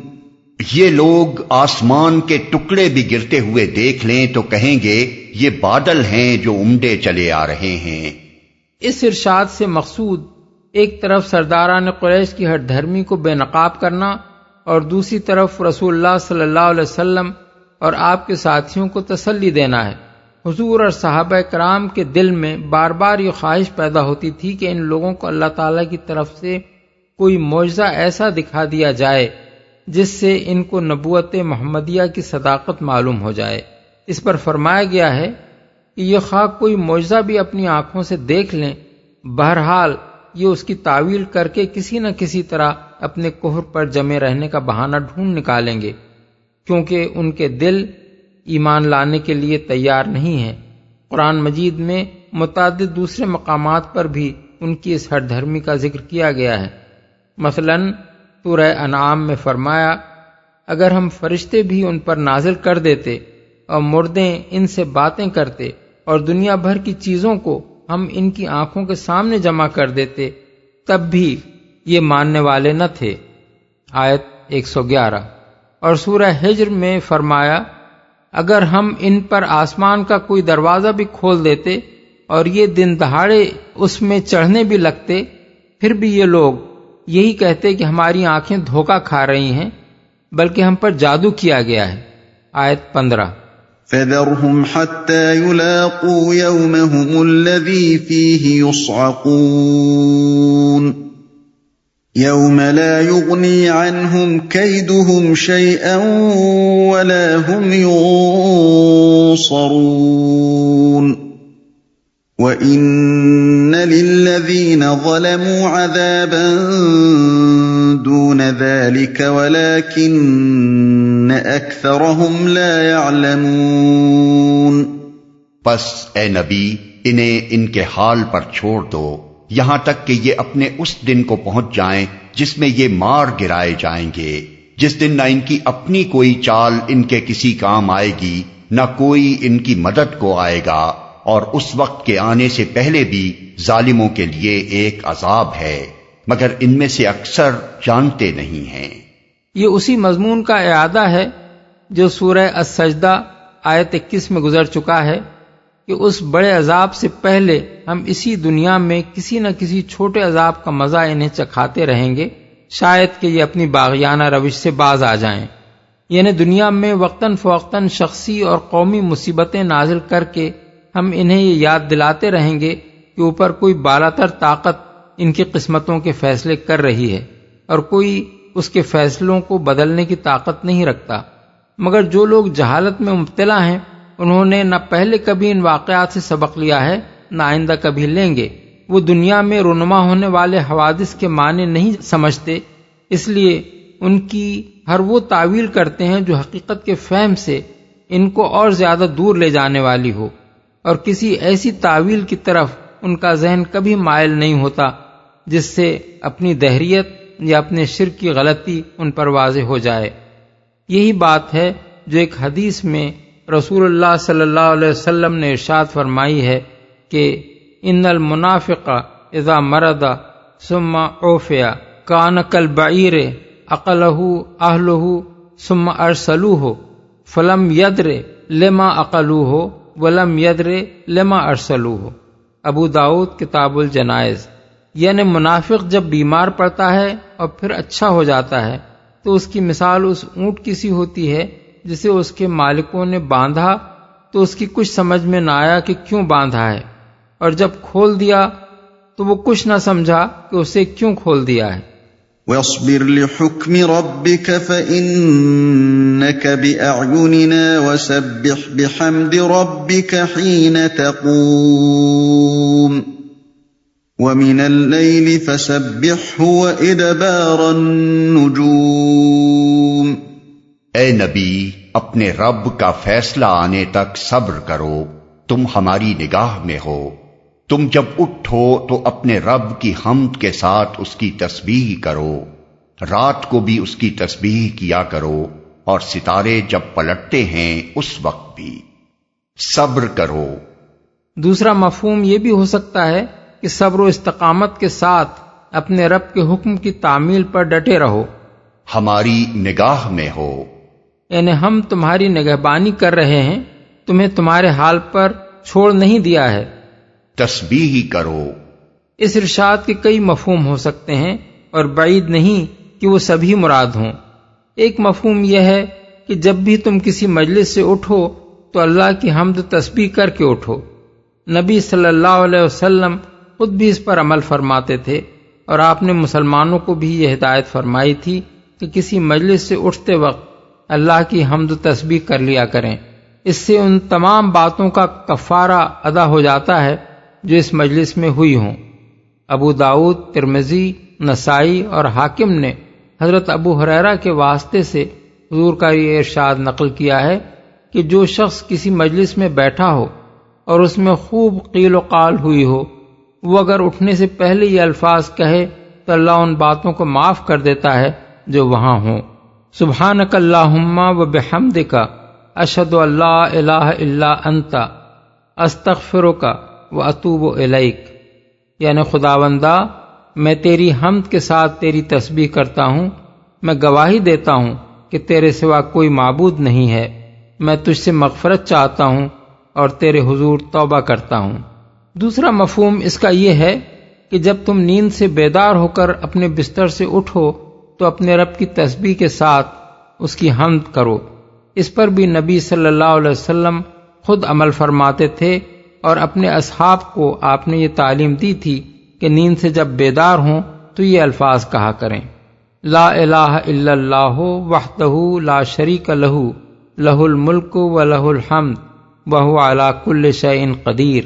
Speaker 1: یہ لوگ آسمان کے ٹکڑے بھی گرتے ہوئے دیکھ لیں تو کہیں گے یہ بادل ہیں جو عمڈے چلے آ رہے ہیں۔
Speaker 3: اس ارشاد سے مقصود ایک طرف سرداران قریش کی ہٹ دھرمی کو بے نقاب کرنا اور دوسری طرف رسول اللہ صلی اللہ علیہ وسلم اور آپ کے ساتھیوں کو تسلی دینا ہے۔ حضور اور صحابہ کرام کے دل میں بار بار یہ خواہش پیدا ہوتی تھی کہ ان لوگوں کو اللہ تعالیٰ کی طرف سے کوئی معجزہ ایسا دکھا دیا جائے جس سے ان کو نبوت محمدیہ کی صداقت معلوم ہو جائے۔ اس پر فرمایا گیا ہے کہ یہ خواہ کوئی معجزہ بھی اپنی آنکھوں سے دیکھ لیں، بہرحال یہ اس کی تعویل کر کے کسی نہ کسی طرح اپنے کفر پر جمے رہنے کا بہانہ ڈھونڈ نکالیں گے، کیونکہ ان کے دل ایمان لانے کے لیے تیار نہیں ہیں۔ قرآن مجید میں متعدد دوسرے مقامات پر بھی ان کی اس ہٹ دھرمی کا ذکر کیا گیا ہے۔ مثلا سورہ انعام میں فرمایا، اگر ہم فرشتے بھی ان پر نازل کر دیتے اور مردے ان سے باتیں کرتے اور دنیا بھر کی چیزوں کو ہم ان کی آنکھوں کے سامنے جمع کر دیتے تب بھی یہ ماننے والے نہ تھے۔ آیت 111۔ اور سورہ ہجر میں فرمایا، اگر ہم ان پر آسمان کا کوئی دروازہ بھی کھول دیتے اور یہ دن دہاڑے اس میں چڑھنے بھی لگتے، پھر بھی یہ لوگ یہی کہتے کہ ہماری آنکھیں دھوکہ کھا رہی ہیں، بلکہ ہم پر جادو کیا گیا ہے۔ آیت 15۔
Speaker 2: فَذَرْهُمْ حَتَّى يُلَاقُوا يَوْمَهُمُ الَّذِي فِيهِ يُصْعَقُونَ يَوْمَ لَا يُغْنِي عَنْهُمْ كَيْدُهُمْ شَيْئًا وَلَا هُمْ يُنصَرُونَ وَإِنَّ لِلَّذِينَ ظَلَمُوا عَذَابًا دُونَ ذَلِكَ وَلَكِنَّ أَكْثَرَهُمْ لَا يَعْلَمُونَ۔
Speaker 1: پس اے نبی انہیں ان کے حال پر چھوڑ دو یہاں تک کہ یہ اپنے اس دن کو پہنچ جائیں جس میں یہ مار گرائے جائیں گے، جس دن نہ ان کی اپنی کوئی چال ان کے کسی کام آئے گی، نہ کوئی ان کی مدد کو آئے گا، اور اس وقت کے آنے سے پہلے بھی ظالموں کے لیے ایک عذاب ہے، مگر ان میں سے اکثر جانتے نہیں ہیں۔
Speaker 3: یہ اسی مضمون کا اعادہ ہے جو سورہ السجدہ آیت 21 میں گزر چکا ہے کہ اس بڑے عذاب سے پہلے ہم اسی دنیا میں کسی نہ کسی چھوٹے عذاب کا مزہ انہیں چکھاتے رہیں گے، شاید کہ یہ اپنی باغیانہ روش سے باز آ جائیں۔ یعنی دنیا میں وقتاً فوقتاً شخصی اور قومی مصیبتیں نازل کر کے ہم انہیں یہ یاد دلاتے رہیں گے کہ اوپر کوئی بالاتر طاقت ان کی قسمتوں کے فیصلے کر رہی ہے اور کوئی اس کے فیصلوں کو بدلنے کی طاقت نہیں رکھتا، مگر جو لوگ جہالت میں مبتلا ہیں انہوں نے نہ پہلے کبھی ان واقعات سے سبق لیا ہے نہ آئندہ کبھی لیں گے۔ وہ دنیا میں رونما ہونے والے حوادث کے معنی نہیں سمجھتے، اس لیے ان کی ہر وہ تعویل کرتے ہیں جو حقیقت کے فہم سے ان کو اور زیادہ دور لے جانے والی ہو، اور کسی ایسی تعویل کی طرف ان کا ذہن کبھی مائل نہیں ہوتا جس سے اپنی دہریت یا اپنے شرک کی غلطی ان پر واضح ہو جائے۔ یہی بات ہے جو ایک حدیث میں رسول اللہ صلی اللہ علیہ وسلم نے ارشاد فرمائی ہے کہ ان المنافق اذا مرض ثم عوفی کان کالبعیر عقلہ اہلہ ثم ارسلوہ فلم یدر لما عقلوہ ولم یدر لما ارسلوہ۔ ابو داؤد کتاب الجنائز۔ یعنی منافق جب بیمار پڑتا ہے اور پھر اچھا ہو جاتا ہے تو اس کی مثال اس اونٹ کی سی ہوتی ہے جسے اس کے مالکوں نے باندھا تو اس کی کچھ سمجھ میں نہ آیا کہ کیوں باندھا ہے، اور جب کھول دیا تو وہ کچھ نہ سمجھا کہ اسے کیوں کھول دیا ہے۔
Speaker 2: وَاصْبِرْ لِحُكْمِ رَبِّكَ فَإِنَّكَ بِأَعْيُنِنَا وَسَبِّحْ بِحَمْدِ رَبِّكَ حِينَ تَقُومُ وَمِنَ اللَّيْلِ فَسَبِّحْهُ وَإِدْبَارَ النُّجُومِ۔
Speaker 1: اے نبی اپنے رب کا فیصلہ آنے تک صبر کرو، تم ہماری نگاہ میں ہو، تم جب اٹھو تو اپنے رب کی حمد کے ساتھ اس کی تسبیح کرو، رات کو بھی اس کی تسبیح کیا کرو، اور ستارے جب پلٹتے ہیں اس وقت بھی صبر کرو۔
Speaker 3: دوسرا مفہوم یہ بھی ہو سکتا ہے کہ صبر و استقامت کے ساتھ اپنے رب کے حکم کی تعمیل پر ڈٹے رہو،
Speaker 1: ہماری نگاہ میں ہو،
Speaker 3: یعنی ہم تمہاری نگہبانی کر رہے ہیں، تمہیں تمہارے حال پر چھوڑ نہیں دیا ہے۔
Speaker 1: تسبیح کرو۔
Speaker 3: اس ارشاد کے کئی مفہوم ہو سکتے ہیں اور بعید نہیں کہ وہ سبھی مراد ہوں۔ ایک مفہوم یہ ہے کہ جب بھی تم کسی مجلس سے اٹھو تو اللہ کی حمد تسبیح کر کے اٹھو۔ نبی صلی اللہ علیہ وسلم خود بھی اس پر عمل فرماتے تھے، اور آپ نے مسلمانوں کو بھی یہ ہدایت فرمائی تھی کہ کسی مجلس سے اٹھتے وقت اللہ کی حمد و تسبیح کر لیا کریں، اس سے ان تمام باتوں کا کفارہ ادا ہو جاتا ہے جو اس مجلس میں ہوئی ہوں۔ ابو داؤد، ترمذی، نسائی اور حاکم نے حضرت ابو ہریرہ کے واسطے سے حضور کا یہ ارشاد نقل کیا ہے کہ جو شخص کسی مجلس میں بیٹھا ہو اور اس میں خوب قیل و قال ہوئی ہو، وہ اگر اٹھنے سے پہلے یہ الفاظ کہے تو اللہ ان باتوں کو معاف کر دیتا ہے جو وہاں ہوں۔ سبحانک اللہم و بحمدک اشہد ان لا الہ الا انت استغفرک و اتوب الیک، یعنی خداوندا میں تیری حمد کے ساتھ تیری تسبیح کرتا ہوں، میں گواہی دیتا ہوں کہ تیرے سوا کوئی معبود نہیں ہے، میں تجھ سے مغفرت چاہتا ہوں اور تیرے حضور توبہ کرتا ہوں۔ دوسرا مفہوم اس کا یہ ہے کہ جب تم نیند سے بیدار ہو کر اپنے بستر سے اٹھو تو اپنے رب کی تسبیح کے ساتھ اس کی حمد کرو۔ اس پر بھی نبی صلی اللہ علیہ وسلم خود عمل فرماتے تھے اور اپنے اصحاب کو آپ نے یہ تعلیم دی تھی کہ نیند سے جب بیدار ہوں تو یہ الفاظ کہا کریں: لا الہ الا اللہ وحدہ لا شریک لہ لہ الملک و لہ الحمد وہو علی کل شیء قدیر،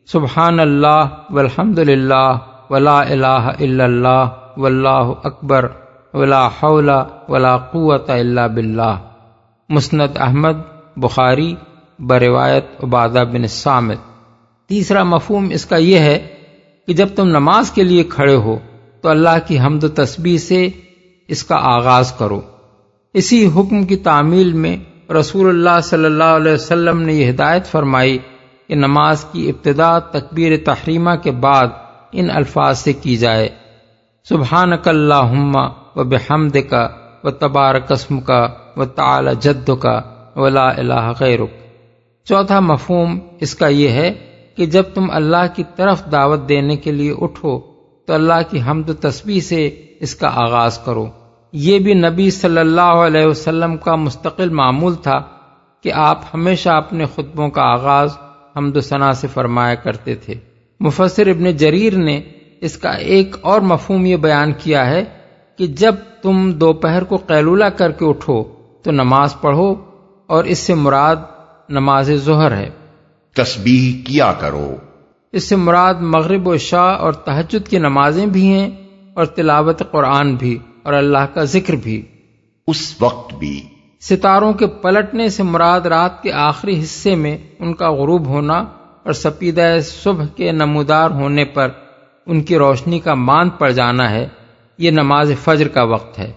Speaker 3: سبحان اللہ والحمد للہ ولا الہ الا اللہ واللہ اکبر ولا حول ولا قوۃ الا باللہ۔ مسند احمد، بخاری بروایت عبادہ بن الصامت۔ تیسرا مفہوم اس کا یہ ہے کہ جب تم نماز کے لیے کھڑے ہو تو اللہ کی حمد و تسبیح سے اس کا آغاز کرو۔ اسی حکم کی تعمیل میں رسول اللہ صلی اللہ علیہ وسلم نے یہ ہدایت فرمائی کہ نماز کی ابتدا تکبیر تحریمہ کے بعد ان الفاظ سے کی جائے: سبحانک اللہم و بحمدک و تبارک اسمک و تعالی جدک و لا الہ غیرک۔ چوتھا مفہوم اس کا یہ ہے کہ جب تم اللہ کی طرف دعوت دینے کے لیے اٹھو تو اللہ کی حمد و تسبیح سے اس کا آغاز کرو۔ یہ بھی نبی صلی اللہ علیہ وسلم کا مستقل معمول تھا کہ آپ ہمیشہ اپنے خطبوں کا آغاز حمد و ثنا سے فرمایا کرتے تھے۔ مفسر ابن جریر نے اس کا ایک اور مفہوم یہ بیان کیا ہے کہ جب تم دوپہر کو قیلولہ کر کے اٹھو تو نماز پڑھو، اور اس سے مراد نماز ظہر ہے۔
Speaker 1: تسبیح کیا کرو،
Speaker 3: اس سے مراد مغرب و عشاء اور تہجد کی نمازیں بھی ہیں، اور تلاوت قرآن بھی، اور اللہ کا ذکر بھی۔
Speaker 1: اس وقت بھی
Speaker 3: ستاروں کے پلٹنے سے مراد رات کے آخری حصے میں ان کا غروب ہونا اور سپیدہ صبح کے نمودار ہونے پر ان کی روشنی کا ماند پڑ جانا ہے۔ یہ نماز فجر کا وقت ہے۔